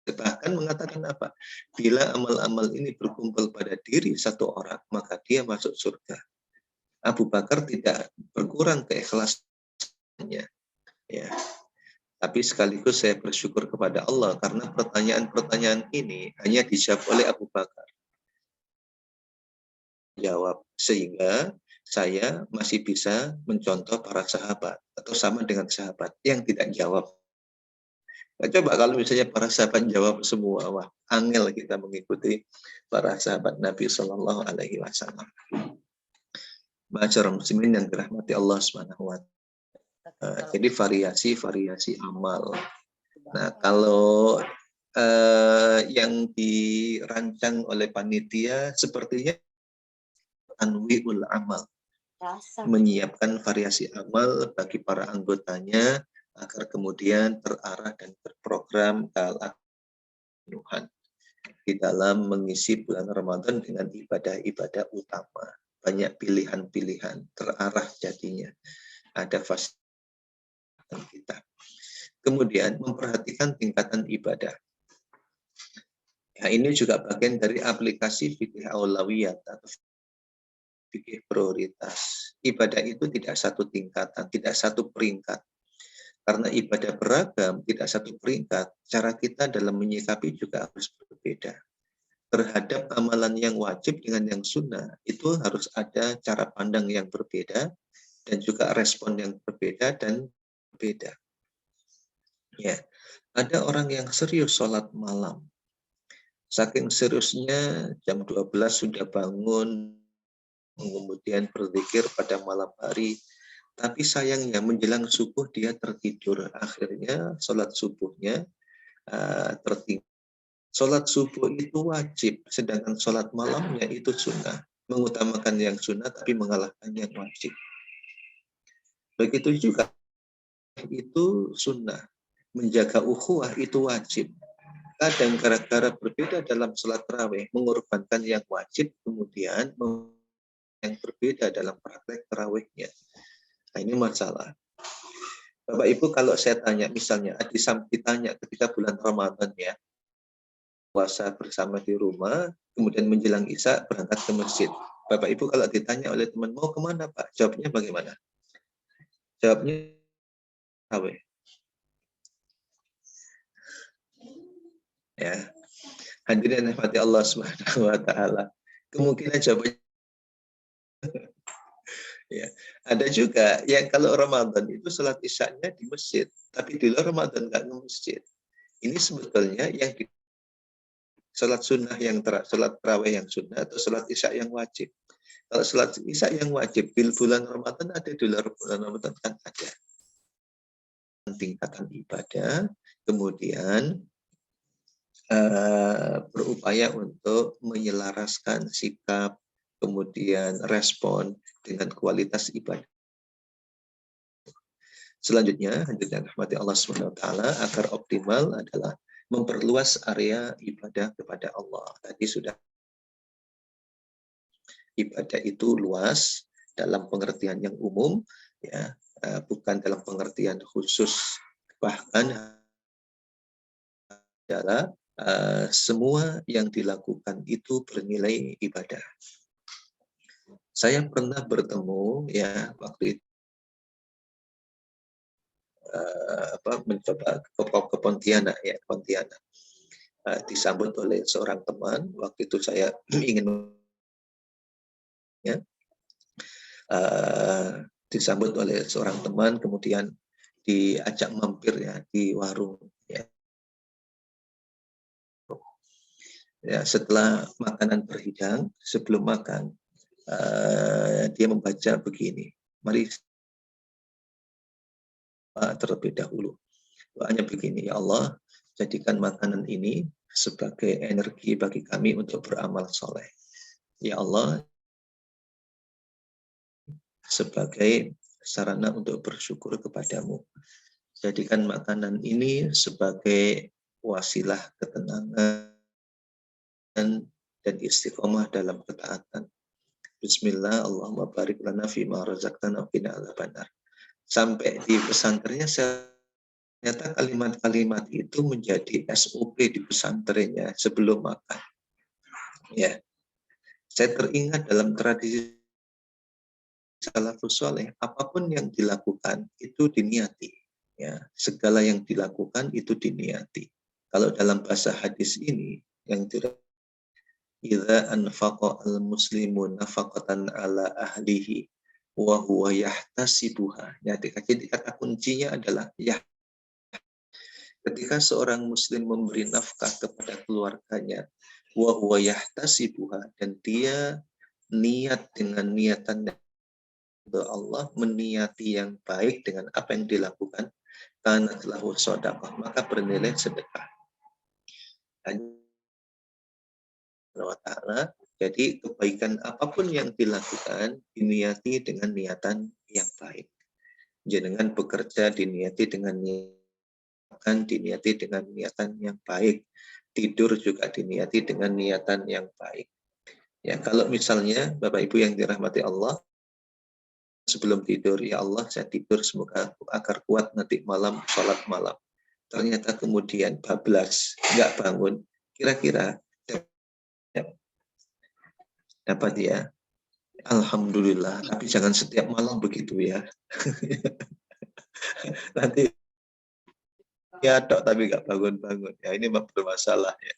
Bahkan mengatakan apa? Bila amal-amal ini berkumpul pada diri satu orang, maka dia masuk surga. Abu Bakar tidak berkurang keikhlasannya. Ya. Tapi sekaligus saya bersyukur kepada Allah karena pertanyaan-pertanyaan ini hanya dijawab oleh Abu Bakar. Jawab, sehingga saya masih bisa mencontoh para sahabat atau sama dengan sahabat yang tidak jawab. Nah, coba kalau misalnya para sahabat jawab semua, wah, angel kita mengikuti para sahabat Nabi Shallallahu Alaihi Wasallam. Ma'asyiral muslimin yang dirahmati Allah Subhanahu wa Ta'ala. Jadi variasi amal. Nah, kalau yang dirancang oleh panitia sepertinya tanwi'ul amal, menyiapkan variasi amal bagi para anggotanya agar kemudian terarah dan berprogram kepenuhan di dalam mengisi bulan Ramadan dengan ibadah-ibadah utama. Banyak pilihan-pilihan, terarah jadinya. Ada fasilitas kita. Kemudian memperhatikan tingkatan ibadah. Ya, ini juga bagian dari aplikasi fikih aulawiyat atau fikih prioritas. Ibadah itu tidak satu tingkatan, tidak satu peringkat. Karena ibadah beragam, tidak satu peringkat, cara kita dalam menyikapi juga harus berbeda. Terhadap amalan yang wajib dengan yang sunnah, itu harus ada cara pandang yang berbeda, dan juga respon yang berbeda dan berbeda. Ya, ada orang yang serius sholat malam. Saking seriusnya, jam 12 sudah bangun, kemudian berzikir pada malam hari, tapi sayangnya menjelang subuh dia tertidur. Akhirnya sholat subuhnya tertinggal. Sholat subuh itu wajib, sedangkan sholat malamnya itu sunnah. mengutamakan yang sunnah tapi mengalahkan yang wajib. Begitu juga itu sunnah, menjaga ukhuwah itu wajib. Kadang gara-gara berbeda dalam sholat tarawih, mengorbankan yang wajib, kemudian yang berbeda dalam praktek tarawihnya. Nah, ini masalah. Bapak Ibu, kalau saya tanya, misalnya ditanya ketika bulan Ramadan ya, puasa bersama di rumah, kemudian menjelang Isya berangkat ke masjid. Bapak Ibu kalau ditanya oleh teman, mau kemana Pak? Jawabnya bagaimana? Jawabnya tarawih. Ya, hadirin rahmati Allah Subhanahu wa taala. Kemungkinan jawabannya ya. Ada juga yang kalau Ramadan itu sholat Isya-nya di masjid, tapi di luar Ramadan nggak ke masjid. Ini sebetulnya yang di sholat sunnah yang sholat tarawih yang sunnah atau sholat Isya yang wajib. Kalau sholat Isya yang wajib di bulan Ramadan ada, di luar bulan Ramadan kan ada. Tingkatan ibadah, kemudian berupaya untuk menyelaraskan sikap, kemudian respon dengan kualitas ibadah. Selanjutnya, hadirin rahmati Allah SWT, agar optimal adalah memperluas area ibadah kepada Allah. Tadi sudah, ibadah itu luas dalam pengertian yang umum, ya, bukan dalam pengertian khusus, bahkan adalah semua yang dilakukan itu bernilai ibadah. Saya pernah bertemu ya waktu itu mencoba ke Pontianak ya, Pontianak. Disambut oleh seorang teman. Waktu itu saya ingin ya, disambut oleh seorang teman, kemudian diajak mampir ya di warung ya. Ya, setelah makanan berhidang, sebelum makan, dia membaca begini, mari terlebih dahulu. Doanya begini, ya Allah, jadikan makanan ini sebagai energi bagi kami untuk beramal soleh. Ya Allah, sebagai sarana untuk bersyukur kepadamu. Jadikan makanan ini sebagai wasilah ketenangan dan istiqomah dalam ketaatan. Bismillah, Allahumma barik lana fima razaqtana wa qina adzabannar. Sampai di pesantrennya, ternyata kalimat-kalimat itu menjadi SOP di pesantrennya sebelum makan. Ya, saya teringat dalam tradisi salafus saleh, apapun yang dilakukan itu diniati. Ya, segala yang dilakukan itu diniati. Kalau dalam bahasa hadis ini yang idza anfaqa al-muslimu nafaqatan ala ahlihi wa huwa yahtasibuha. Ya, kata kuncinya adalah ya. Ketika seorang muslim memberi nafkah kepada keluarganya, wa huwa yahtasibuha, dan dia niat dengan niatan untuk Allah, meniati yang baik dengan apa yang dilakukan, kanat lahu shadaqah, maka bernilai sedekah. Jadi kebaikan apapun yang dilakukan diniati dengan niatan yang baik. Jangan bekerja diniati dengan niatan yang baik. Tidur juga diniati dengan niatan yang baik. Ya, kalau misalnya Bapak Ibu yang dirahmati Allah, sebelum tidur, ya Allah, saya tidur semoga agar kuat nanti malam sholat malam. Ternyata kemudian bablas, nggak bangun. Kira-kira dapat ya. Alhamdulillah, tapi jangan setiap malam begitu ya. Nanti ya dok, tapi nggak bangun-bangun. Ya, ini bermasalah ya.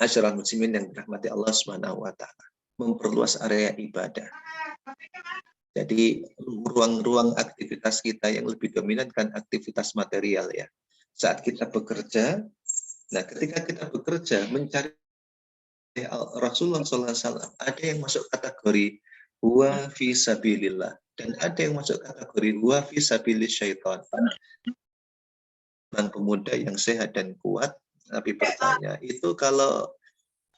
Masyarakat muslimin yang dirahmati Allah Subhanahu wa taala, memperluas area ibadah. Jadi ruang-ruang aktivitas kita yang lebih dominan kan aktivitas material ya. Saat kita bekerja, nah ketika kita bekerja mencari Rasulullah SAW, ada yang masuk kategori huwa fi sabilillah dan ada yang masuk kategori huwa fi sabilis syaitan. Dan pemuda yang sehat dan kuat, Nabi bertanya, itu kalau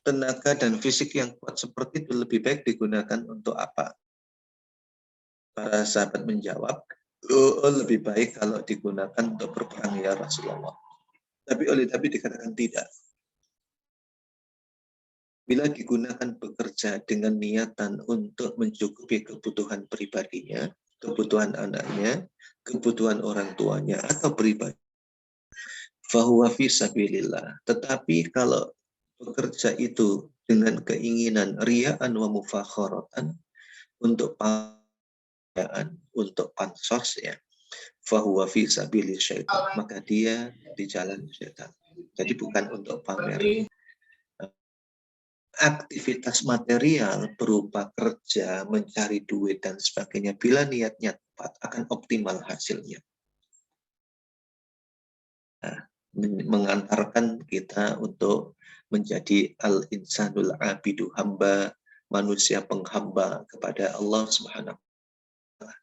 tenaga dan fisik yang kuat seperti itu lebih baik digunakan untuk apa? Para sahabat menjawab, lebih baik kalau digunakan untuk berperang ya Rasulullah. Tapi dikatakan tidak. Bila digunakan bekerja dengan niatan untuk mencukupi kebutuhan pribadinya, kebutuhan anaknya, kebutuhan orang tuanya, atau pribadi, fahuwa fi sabilillah. Tetapi kalau bekerja itu dengan keinginan riya'an wa mufakharatan, untuk panggilan, untuk pansos ya, fahuwa fi sabili syaitan, maka dia di jalan syaitan. Jadi bukan untuk pamer. Aktivitas material berupa kerja, mencari duit dan sebagainya, bila niatnya tepat akan optimal hasilnya. Nah, mengantarkan kita untuk menjadi al-insanul abidu, hamba, manusia penghamba kepada Allah Subhanahu wa taala.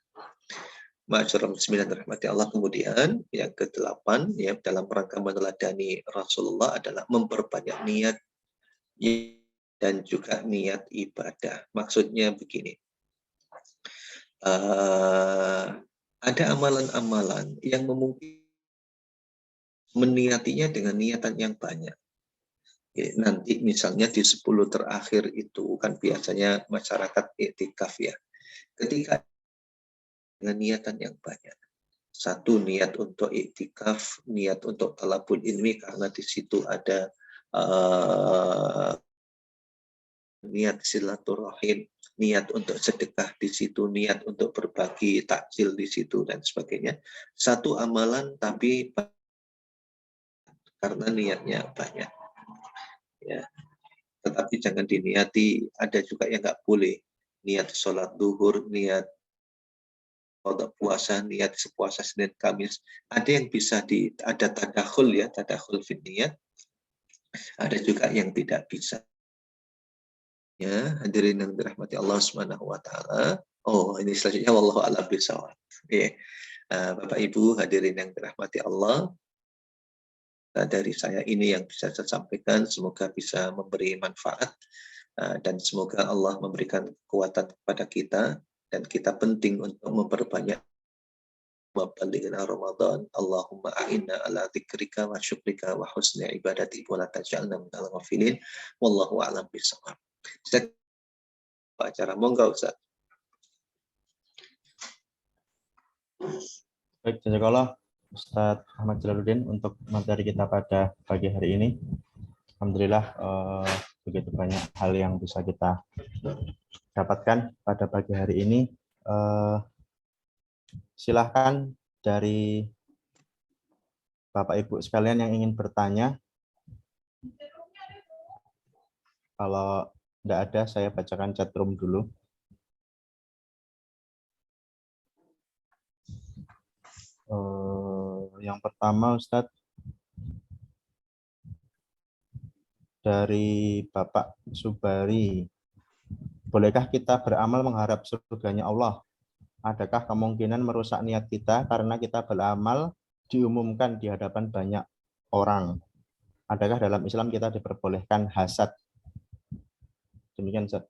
Ma'asyiral muslimin rahmati Allah. Kemudian yang ke-8 ya, dalam rangka meneladani Rasulullah adalah memperbanyak niat dan juga niat ibadah. Maksudnya begini, ada amalan-amalan yang memungkinkan meniatinya dengan niatan yang banyak. Nanti misalnya di 10 terakhir itu kan biasanya masyarakat iktikaf ya. Ketika dengan niatan yang banyak. Satu, niat untuk iktikaf, niat untuk talabul ilmi karena di situ ada niat silaturahim, niat untuk sedekah di situ, niat untuk berbagi takjil di situ dan sebagainya. Satu amalan tapi karena niatnya banyak. Ya. Tetapi jangan diniati, ada juga yang nggak boleh. Niat sholat duhur, niat puasa, niat sepuasa Senin Kamis. Ada yang bisa ada tadakhul ya, tadakhul fit niat. Ada juga yang tidak bisa. Ya, hadirin yang dirahmati Allah Subhanahu wa taala. Oh, ini selanjutnya wallahu a'lam bishawab. Ya. Bapak Ibu hadirin yang dirahmati Allah, dari saya ini yang bisa saya sampaikan, semoga bisa memberi manfaat dan semoga Allah memberikan kekuatan kepada kita, dan kita penting untuk memperbanyak mabalighna Ramadan. Allahumma a'inna ala dzikrika wa syukrika wa husni ibadatik wa la taj'alna minal ghafilin. Wallahu a'lam bishawab. Acara monggo Ustaz. Baik, jazakallah Ustadz Ahmad Jalaluddin untuk materi kita pada pagi hari ini. Alhamdulillah begitu banyak hal yang bisa kita dapatkan pada pagi hari ini. Silahkan dari Bapak Ibu sekalian yang ingin bertanya. Kalau tidak ada, saya bacakan chat room dulu. Yang pertama Ustadz, dari Bapak Subari, bolehkah kita beramal mengharap surganya Allah? Adakah kemungkinan merusak niat kita karena kita beramal diumumkan di hadapan banyak orang? Adakah dalam Islam kita diperbolehkan hasad? Demikian Ustaz.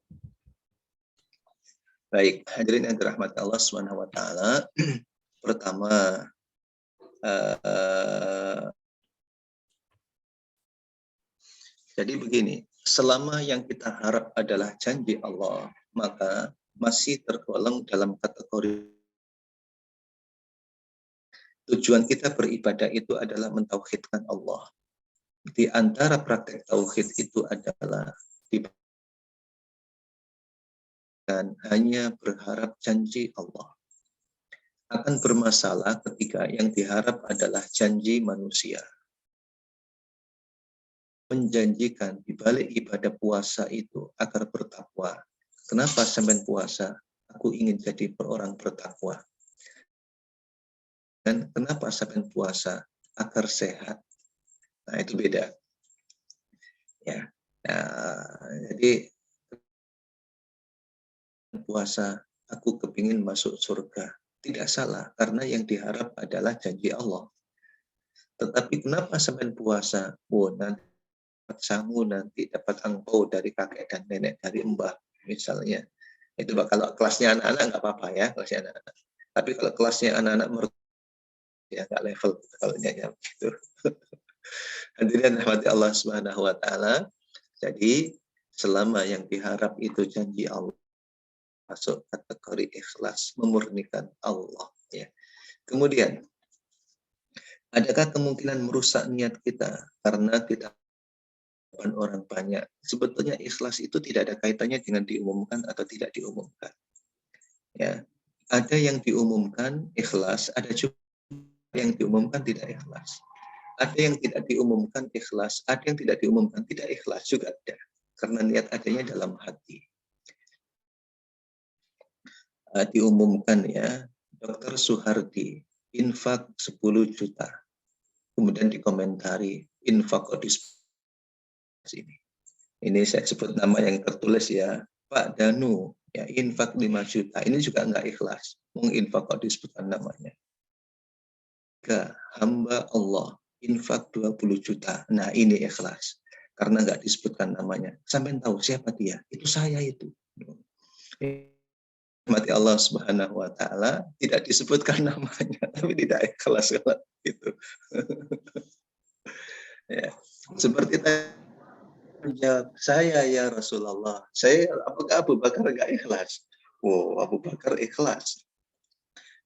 Baik, hadirin yang dirahmati Allah Subhanahu wa taala. Pertama, jadi begini, selama yang kita harap adalah janji Allah, maka masih tergolong dalam kategori tujuan kita beribadah itu adalah mentauhidkan Allah. Di antara praktek tauhid itu adalah hanya berharap janji Allah. Akan bermasalah ketika yang diharap adalah janji manusia. Menjanjikan di balik ibadah puasa itu agar bertakwa. Kenapa sampai puasa? Aku ingin jadi orang bertakwa. Dan kenapa sampai puasa? Agar sehat. Nah, itu beda. Ya. Nah, jadi puasa, aku kepingin masuk surga. Tidak salah, karena yang diharap adalah janji Allah. Tetapi kenapa sampai puasa? Oh, nanti sangu nanti, dapat angpau dari kakek dan nenek, dari mbah misalnya. Itu kalau kelasnya anak-anak nggak apa-apa ya, kelasnya anak-anak. Tapi kalau kelasnya anak-anak ya nggak level kalau nyanyi gitu. Hadirin rahmati Allah Subhanahu wa taala. Jadi selama yang diharap itu janji Allah, masuk kategori ikhlas, memurnikan Allah ya. Kemudian adakah kemungkinan merusak niat kita karena kita orang banyak? Sebetulnya ikhlas itu tidak ada kaitannya dengan diumumkan atau tidak diumumkan. Ya, ada yang diumumkan ikhlas, ada juga yang diumumkan tidak ikhlas. Ada yang tidak diumumkan ikhlas, ada yang tidak diumumkan tidak ikhlas juga ada. Karena niat adanya dalam hati. Diumumkan ya, Dr. Suhardi, infak 10 juta. Kemudian dikomentari, infak ini. Ini saya sebut nama yang tertulis ya, Pak Danu, ya infak 5 juta. Ini juga enggak ikhlas. Menginfak kok disebutkan namanya. Hamba Allah, infak 20 juta. Nah ini ikhlas. Karena enggak disebutkan namanya. Sampai tahu siapa dia? Itu saya itu. Mati Allah Subhanahu wa taala tidak disebutkan namanya, tapi tidak ikhlas kalau itu. Ya. Seperti jawab, saya ya Rasulullah. Saya, apakah Abu Bakar enggak ikhlas? Oh, Abu Bakar ikhlas.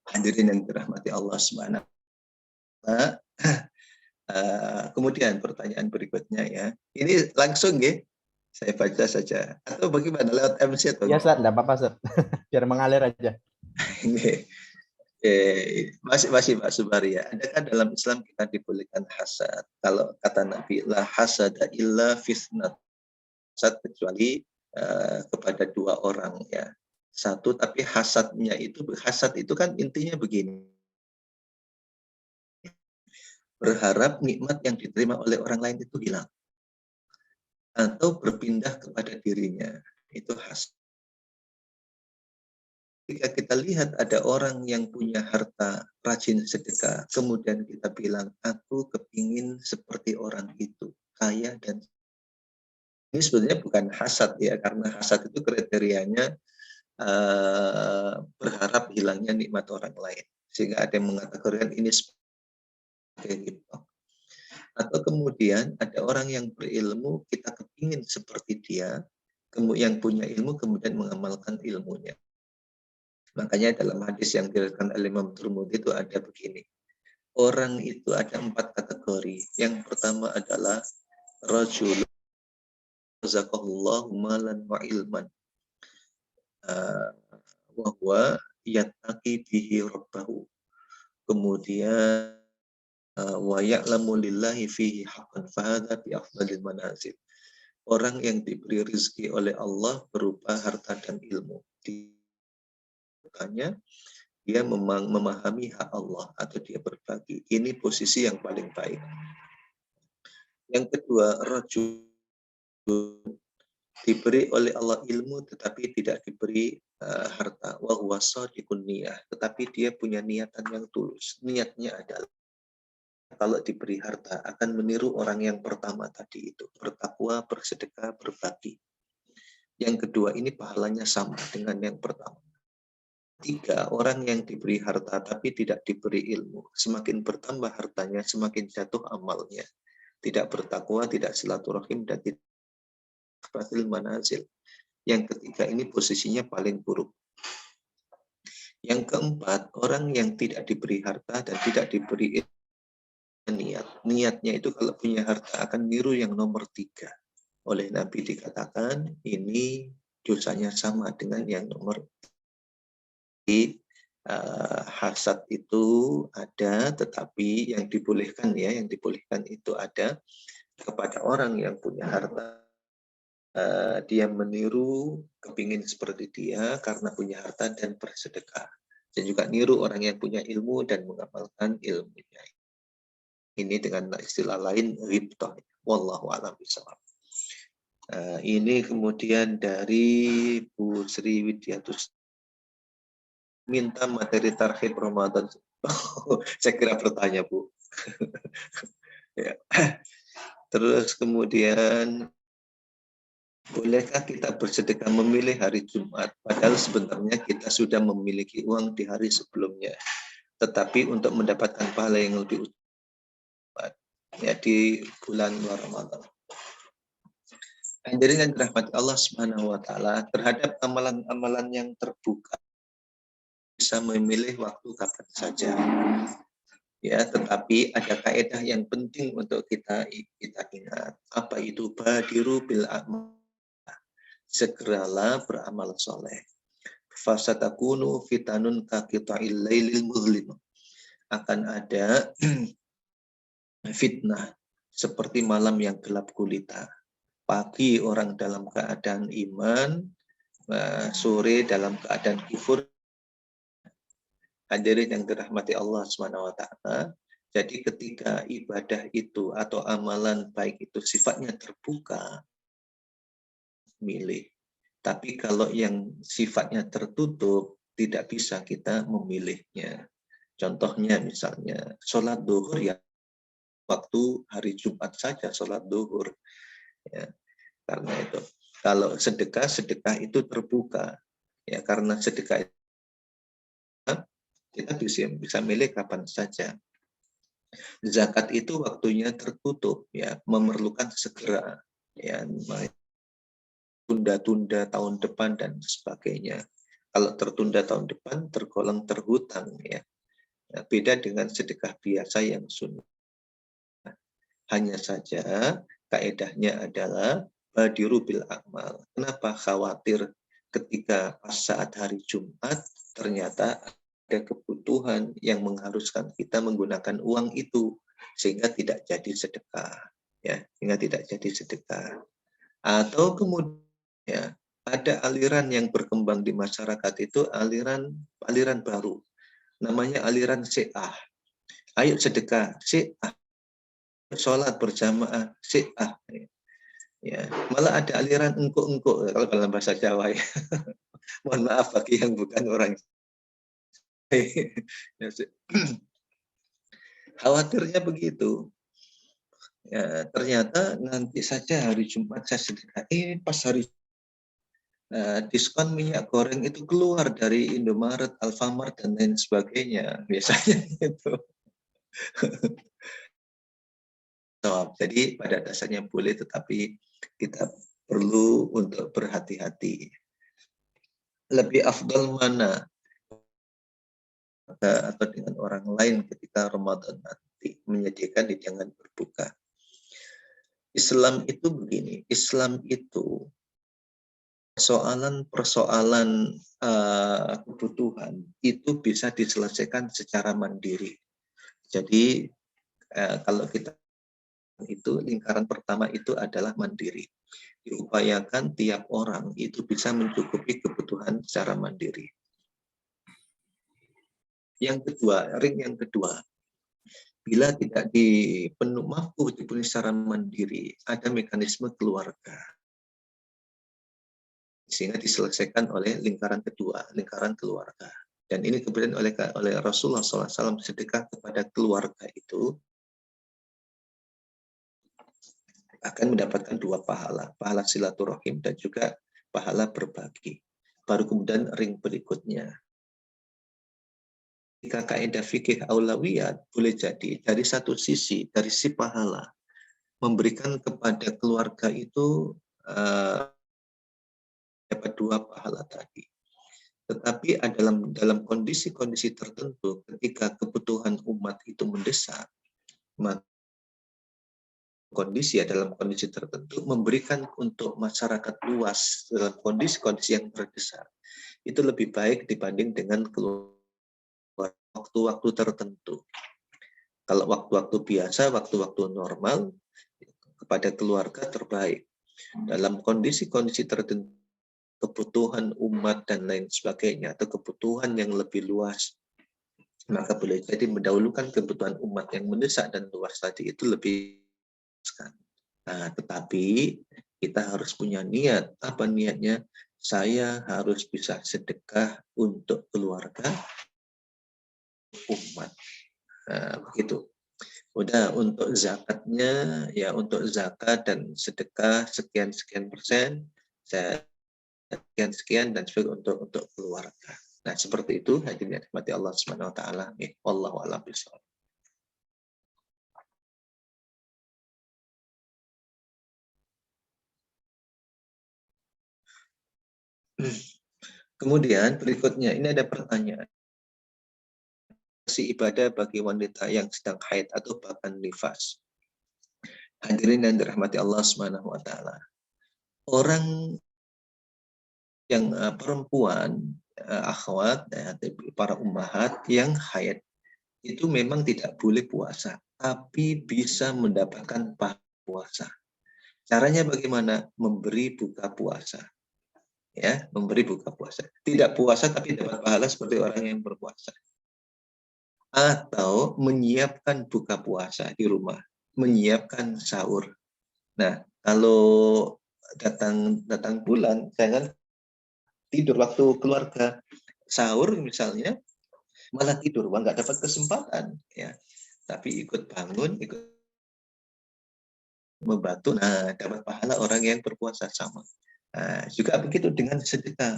Hadirin yang dirahmati Allah Subhanahu wa taala. Kemudian pertanyaan berikutnya ya. Ini langsung ya. Saya baca saja. Atau bagaimana lewat MC atau? Ya, Ustaz, enggak apa-apa, Ustaz. Biar mengalir aja. Ini masih Pak Subaria. Adakah dalam Islam kita dibolehkan hasad? Kalau kata Nabi, la hasada illa fisnat. Hasad kecuali kepada 2 orang ya. Satu, tapi hasad itu kan intinya begini. Berharap nikmat yang diterima oleh orang lain itu hilang. Atau berpindah kepada dirinya. Itu hasad. Ketika kita lihat ada orang yang punya harta, rajin sedekah, kemudian kita bilang, aku kepingin seperti orang itu, kaya dan ini sebenarnya bukan hasad ya, karena hasad itu kriterianya berharap hilangnya nikmat orang lain. Sehingga ada yang mengatakan ini sebagai ghibah. Atau kemudian ada orang yang berilmu, kita kepingin seperti dia, yang punya ilmu kemudian mengamalkan ilmunya. Makanya dalam hadis yang diriwayatkan oleh Imam Tirmidzi itu ada begini. Orang itu ada 4 kategori. Yang pertama adalah rajulun razaqahullahu malan wa ilman. Wa huwa yattaqi bihi rabbahu. Kemudian wa ya'lamu lillahi fihi haqqan fa hadza bi afdalil manazil. Orang yang diberi rezeki oleh Allah berupa harta dan ilmu. Makanya dia memahami hak Allah atau dia berbagi. Ini posisi yang paling baik. Yang kedua, rajul diberi oleh Allah ilmu tetapi tidak diberi harta. Wa huwa shadiqun niyah, tetapi dia punya niatan yang tulus. Niatnya adalah kalau diberi harta akan meniru orang yang pertama tadi itu, bertakwa, bersedekah, berbagi. Yang kedua ini pahalanya sama dengan yang pertama. 3, orang yang diberi harta tapi tidak diberi ilmu. Semakin bertambah hartanya, semakin jatuh amalnya. Tidak bertakwa, tidak silaturahim, dan tidak fasil manazil. Yang ketiga ini posisinya paling buruk. Yang keempat, orang yang tidak diberi harta dan tidak diberi niat. Niatnya itu kalau punya harta akan niru yang nomor 3. Oleh Nabi dikatakan ini dosanya sama dengan yang nomor 3. Hasad itu ada, tetapi yang dibolehkan ya, yang dibolehkan itu ada kepada orang yang punya harta. Dia meniru, kepingin seperti dia karena punya harta dan bersedekah. Dan juga niru orang yang punya ilmu dan mengamalkan ilmunya. Ini dengan istilah lain ghibthah. Wallahu a'lam bishawab. Ini kemudian dari Bu Sri Widyatus. Minta materi tarhib Ramadan. Saya kira bertanya, Bu. Ya. Terus kemudian, bolehkah kita bersedekah memilih hari Jumat? Padahal sebenarnya kita sudah memiliki uang di hari sebelumnya. Tetapi untuk mendapatkan pahala yang lebih utama, ya di bulan Ramadan. Hadirin yang dirahmati Allah Subhanahu wa taala, terhadap amalan-amalan yang terbuka bisa memilih waktu kapan saja. Ya, tetapi ada kaidah yang penting untuk kita ingat. Apa itu? Badiru bil amal. Segeralah beramal soleh. Fasatakunu fitanun kaqita'il lailil muzlim. Akan ada fitnah seperti malam yang gelap gulita. Pagi orang dalam keadaan iman, sore dalam keadaan kufur. Hadirin yang dirahmati Allah SWT. Jadi ketika ibadah itu atau amalan baik itu sifatnya terbuka, milih. Tapi kalau yang sifatnya tertutup, tidak bisa kita memilihnya. Contohnya misalnya sholat duhur, ya waktu hari Jumat saja sholat duhur. Ya, karena itu. Kalau sedekah itu terbuka. Ya, karena sedekah kita bisa milih kapan saja. Zakat itu waktunya tertutup, ya, memerlukan segera, ya, tunda-tunda tahun depan dan sebagainya. Kalau tertunda tahun depan tergolong terhutang, ya. Nah, beda dengan sedekah biasa yang sunnah. Hanya saja kaedahnya adalah badiru bil amal. Kenapa khawatir ketika pas saat hari Jumat ternyata ada kebutuhan yang mengharuskan kita menggunakan uang itu sehingga tidak jadi sedekah, ya, sehingga tidak jadi sedekah. Atau kemudian, ya, ada aliran yang berkembang di masyarakat itu aliran baru, namanya aliran Syiah. Ayo sedekah, Syiah. Sholat berjamaah, Syiah. Ya, malah ada aliran engkuk-engkuk kalau dalam bahasa Jawa, ya. Mohon maaf bagi yang bukan orang. Khawatirnya begitu. Ya, ternyata nanti saja hari Jumat saya sedekah. Pas hari diskon minyak goreng itu keluar dari Indomaret, Alfamart dan lain sebagainya. Biasanya itu. Jadi pada dasarnya boleh, tetapi kita perlu untuk berhati-hati. Lebih afdal mana atau dengan orang lain ketika Ramadan nanti menyediakan hidangan berbuka. Islam itu begini, Islam itu persoalan kebutuhan itu bisa diselesaikan secara mandiri. Jadi kalau kita itu lingkaran pertama itu adalah mandiri. Diupayakan tiap orang itu bisa mencukupi kebutuhan secara mandiri. Yang kedua, yang kedua, bila tidak dipenuhi secara mandiri, ada mekanisme keluarga. Sehingga diselesaikan oleh lingkaran kedua, lingkaran keluarga. Dan ini kemudian oleh Rasulullah SAW, sedekah kepada keluarga itu akan mendapatkan dua pahala, pahala silaturahim dan juga pahala berbagi. Baru kemudian ring berikutnya. Jika kaidah fikih aulawiyat boleh jadi dari satu sisi, dari si pahala, memberikan kepada keluarga itu dapat dua pahala tadi. Tetapi dalam kondisi-kondisi tertentu, ketika kebutuhan umat itu mendesak, maka dalam kondisi tertentu memberikan untuk masyarakat luas dalam kondisi-kondisi yang berdesak itu lebih baik dibanding dengan waktu-waktu tertentu. Kalau waktu-waktu biasa, waktu-waktu normal, kepada keluarga terbaik. Dalam kondisi-kondisi tertentu, kebutuhan umat dan lain sebagainya, atau kebutuhan yang lebih luas, maka boleh jadi mendahulukan kebutuhan umat yang mendesak dan luas tadi itu lebih. Nah, tetapi kita harus punya niat. Apa niatnya? Saya harus bisa sedekah untuk keluarga, umat. Nah, begitu. Udah untuk zakatnya, ya untuk zakat dan sedekah sekian-sekian persen, sekian-sekian dan juga untuk keluarga. Nah, seperti itu hadirin yang dirahmati Allah Subhanahu wa taala. Wallahu a'lam bishawab. Kemudian berikutnya ini ada pertanyaan. Ibadah bagi wanita yang sedang haid atau bahkan nifas. Hadirin yang dirahmati Allah Subhanahu wa taala. Orang yang perempuan, akhwat, para ummahat yang haid itu memang tidak boleh puasa, tapi bisa mendapatkan pahala puasa. Caranya bagaimana? Memberi buka puasa. Ya, memberi buka puasa. Tidak puasa tapi dapat pahala seperti orang yang berpuasa. Atau menyiapkan buka puasa di rumah, menyiapkan sahur. Nah, kalau datang bulan, jangan tidur waktu keluarga sahur misalnya, malah tidur, nggak dapat kesempatan, ya. Tapi ikut bangun, ikut membantu, nah dapat pahala orang yang berpuasa sama. Nah, juga begitu dengan sedekah.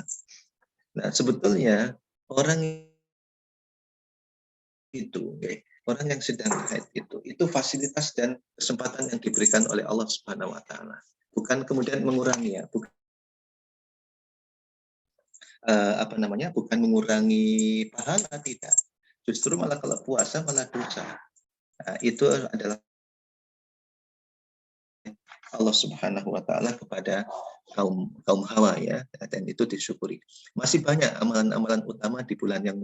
Nah, sebetulnya orang itu, orang yang sedang haid itu fasilitas dan kesempatan yang diberikan oleh Allah Subhanahu wa taala. Bukan kemudian mengurangi, ya, bukan bukan mengurangi pahala, tidak. Justru malah kalau puasa malah dosa. Nah, itu adalah Allah Subhanahu wa taala kepada kaum Hawa, ya, dan itu disyukuri. Masih banyak amalan-amalan utama di bulan yang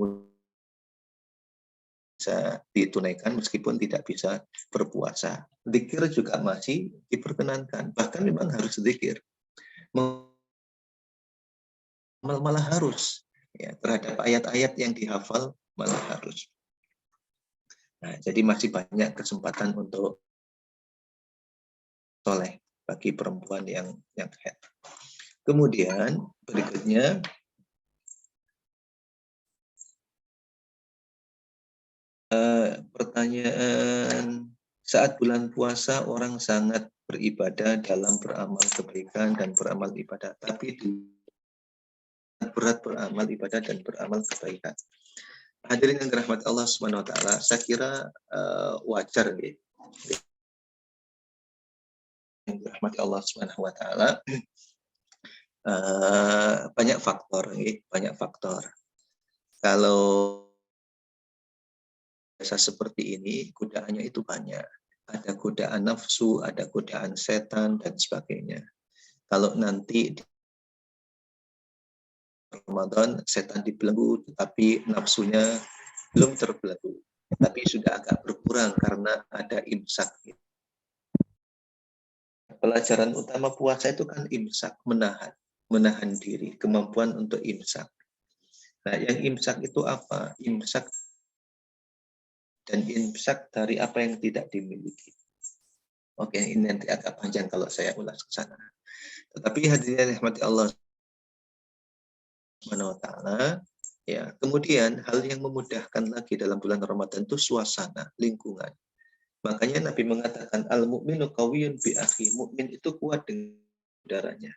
bisa ditunaikan meskipun tidak bisa berpuasa. Zikir juga masih diperkenankan, bahkan memang harus zikir, malah harus, ya, terhadap ayat-ayat yang dihafal malah harus. Nah, jadi masih banyak kesempatan untuk soleh bagi perempuan yang haid. Kemudian berikutnya pertanyaan, saat bulan puasa orang sangat beribadah dalam beramal kebaikan dan beramal ibadah, tapi berat beramal ibadah dan beramal kebaikan. Hadirin yang dirahmati Allah Subhanahu wa taala, saya kira wajar, gitu. Yang dirahmati Allah Subhanahu wa taala, banyak faktor, gitu. Banyak faktor. Kalau seperti ini, godaannya itu banyak. Ada godaan nafsu, ada godaan setan, dan sebagainya. Kalau nanti di Ramadan, setan dibelenggu, tetapi nafsunya belum terbelenggu. Tapi sudah agak berkurang karena ada imsak. Pelajaran utama puasa itu kan imsak, menahan diri, kemampuan untuk imsak. Nah, yang imsak itu apa? Imsak dan imsak dari apa yang tidak dimiliki. Oke, ini nanti agak panjang kalau saya ulas ke sana. Tetapi hadirin rahmati Allah Subhanahu wa taala, ya, kemudian hal yang memudahkan lagi dalam bulan Ramadan itu suasana, lingkungan. Makanya Nabi mengatakan al-mu'minu qawiyyun bi akhi, mukmin itu kuat dengan saudaranya.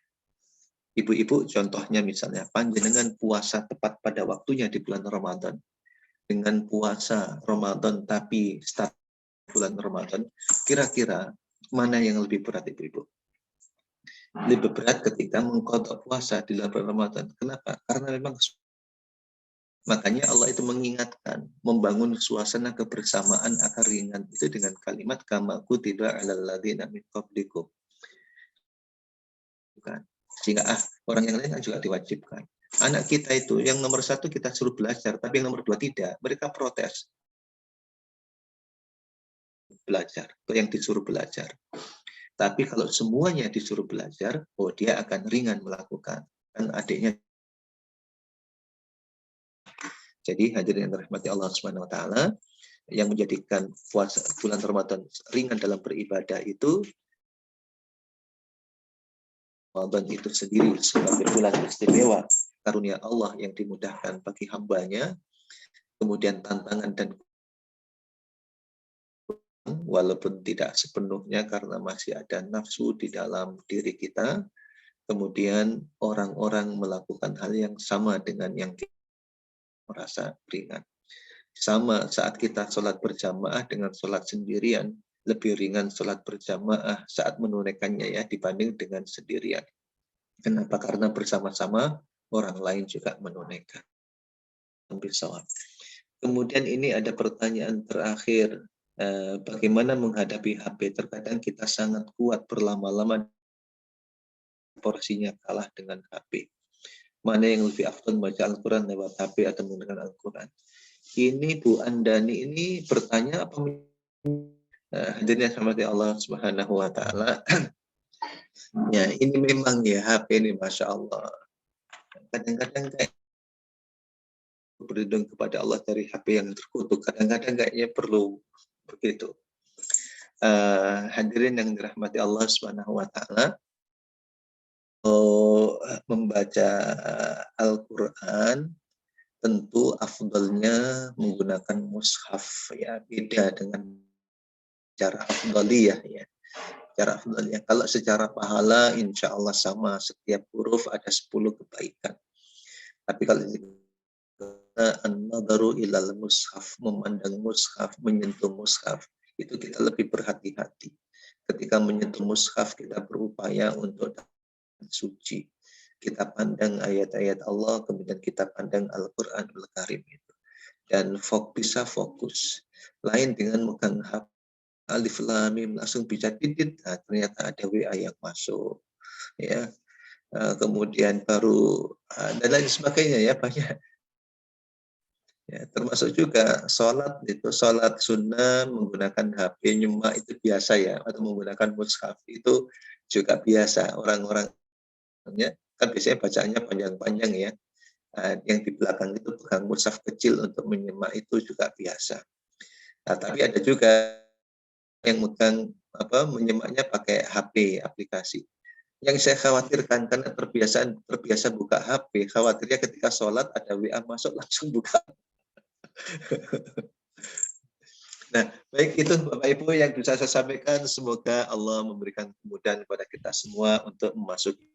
Ibu-ibu contohnya misalnya panjenengan puasa tepat pada waktunya di bulan Ramadan, dengan puasa Ramadan tapi start bulan Ramadan, kira-kira mana yang lebih berat, ibu-ibu? Lebih berat ketika mengqadha puasa di bulan Ramadan. Kenapa? Karena memang makanya Allah itu mengingatkan, membangun suasana kebersamaan agar ringan itu dengan kalimat kama kutiba 'alal ladzina min qablikum. Bukan. Sehingga orang yang lain juga diwajibkan. Anak kita itu yang nomor 1 kita suruh belajar, tapi yang nomor 2 tidak. Mereka protes. Belajar, atau yang disuruh belajar. Tapi kalau semuanya disuruh belajar, dia akan ringan melakukan. Kan adiknya. Jadi hadirin yang dirahmati Allah Subhanahu wa taala, yang menjadikan puasa bulan Ramadan ringan dalam beribadah itu Ramadan itu sendiri sebagai bulan istimewa, karunia Allah yang dimudahkan bagi hambanya, kemudian tantangan dan walaupun tidak sepenuhnya karena masih ada nafsu di dalam diri kita. Kemudian orang-orang melakukan hal yang sama dengan yang kita merasa ringan. Sama saat kita sholat berjamaah dengan sholat sendirian, lebih ringan sholat berjamaah saat menunaikannya ya dibanding dengan sendirian. Kenapa? Karena bersama-sama orang lain juga menunaikan. Kemudian ini ada pertanyaan terakhir, bagaimana menghadapi HP? Terkadang kita sangat kuat berlama-lama, porsinya kalah dengan HP. Mana yang lebih afdal, baca Al-Quran lewat HP atau menggunakan Al-Quran? Ini Bu Andani ini bertanya apa? Hadirin yang dirahmati Allah Subhanahu wa Ta'ala. Ya, ini memang ya HP ini Masya Allah. Kadang-kadang kayak berlindung kepada Allah dari HP yang terkutuk. Kadang-kadang kayaknya perlu begitu. Hadirin yang dirahmati Allah Subhanahu wa Ta'ala, membaca Al-Quran tentu afdalnya menggunakan mushaf ya, beda dengan cara afdaliyah ya. Cara afdaliyah, kalau secara pahala insya Allah sama, setiap huruf ada 10 kebaikan. Tapi kalau an-nadharu ilal mushaf, memandang mushaf, menyentuh mushaf, itu kita lebih berhati-hati. Ketika menyentuh mushaf kita berupaya untuk suci. Kita pandang ayat-ayat Allah, kemudian kita pandang Al-Quranul Karim itu. Dan bisa fokus. Lain dengan megang alif lam mim langsung bisa titit, nah, ternyata ada WA yang masuk. Ya. Kemudian baru dan lain sebagainya ya, banyak. Ya, termasuk juga sholat itu, sholat sunnah menggunakan HP nyemak itu biasa ya, atau menggunakan mushaf itu juga biasa. Orang-orang kan biasanya bacaannya panjang-panjang ya. Yang di belakang itu pegang mushaf kecil untuk menyimak itu juga biasa. Nah, tapi ada juga yang megang menyimaknya pakai HP aplikasi. Yang saya khawatirkan karena terbiasa buka HP, khawatirnya ketika sholat ada WA masuk langsung buka. Nah, baik itu Bapak Ibu yang bisa saya sampaikan. Semoga Allah memberikan kemudahan kepada kita semua untuk memasuki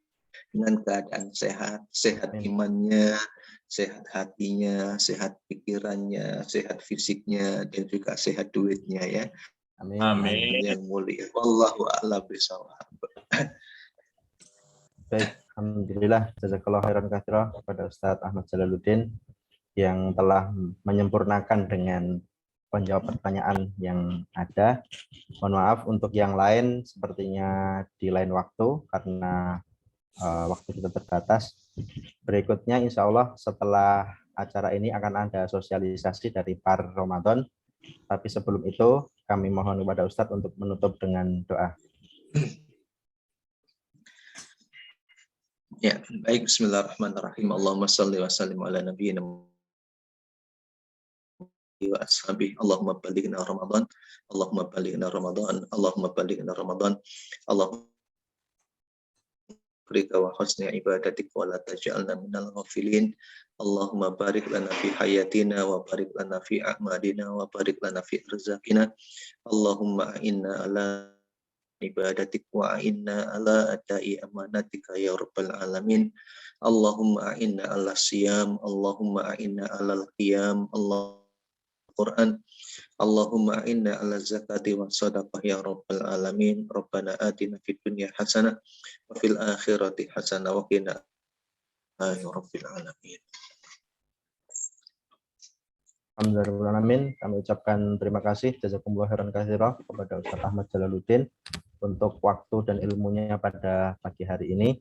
dengan keadaan sehat, sehat imannya, sehat hatinya, sehat pikirannya, sehat fisiknya, dan juga sehat duitnya ya. Amin. Amin. Yang mulia. Wallahu a'lam bishawab. Baik, alhamdulillah jazakallahu khairan katsira kepada Ustadz Ahmad Jalaluddin yang telah menyempurnakan dengan menjawab pertanyaan yang ada. Mohon maaf untuk yang lain sepertinya di lain waktu karena waktu kita terbatas. Berikutnya insya Allah setelah acara ini akan ada sosialisasi dari Par Ramadan. Tapi sebelum itu kami mohon kepada Ustadz untuk menutup dengan doa. Ya, baik. Bismillahirrahmanirrahim. Allahumma salli wa sallim ala nabiyyina wa ashabihi. Allahumma balighna Ramadan. Allahumma balighna Ramadan. Allahumma balighna Ramadan. Allahumma bika wa husni ibadatik wa la taj'alna minal ghafilin. Allahumma barik lana fi hayatina wa barik lana fi a'malina wa barik lana fi rizqina. Allahumma inna ala ibadatik wa inna ala adai amanatika ya rabbal alamin. Allahumma inna ala siyam, Allahumma inna ala qiyam, Allah Quran. Allahumma inna ala zakati wa sadaqah ya rabbal alamin. Rabbana atina fid dunya hasanah wa fil akhirati hasanah wa qina ya rabbil alamin. Alhamdulillah, kami ucapkan terima kasih jazakumullah khairan katsira kepada Ustadz Ahmad Jalaluddin untuk waktu dan ilmunya pada pagi hari ini.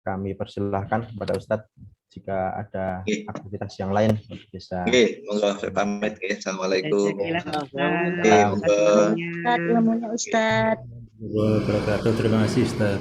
Kami persilahkan kepada Ustadz jika ada aktivitas yang lain bisa. Oke, monggo saya pamit ya. Assalamualaikum. Ustadz, ilmunya Ustadz. Terima kasih Ustaz.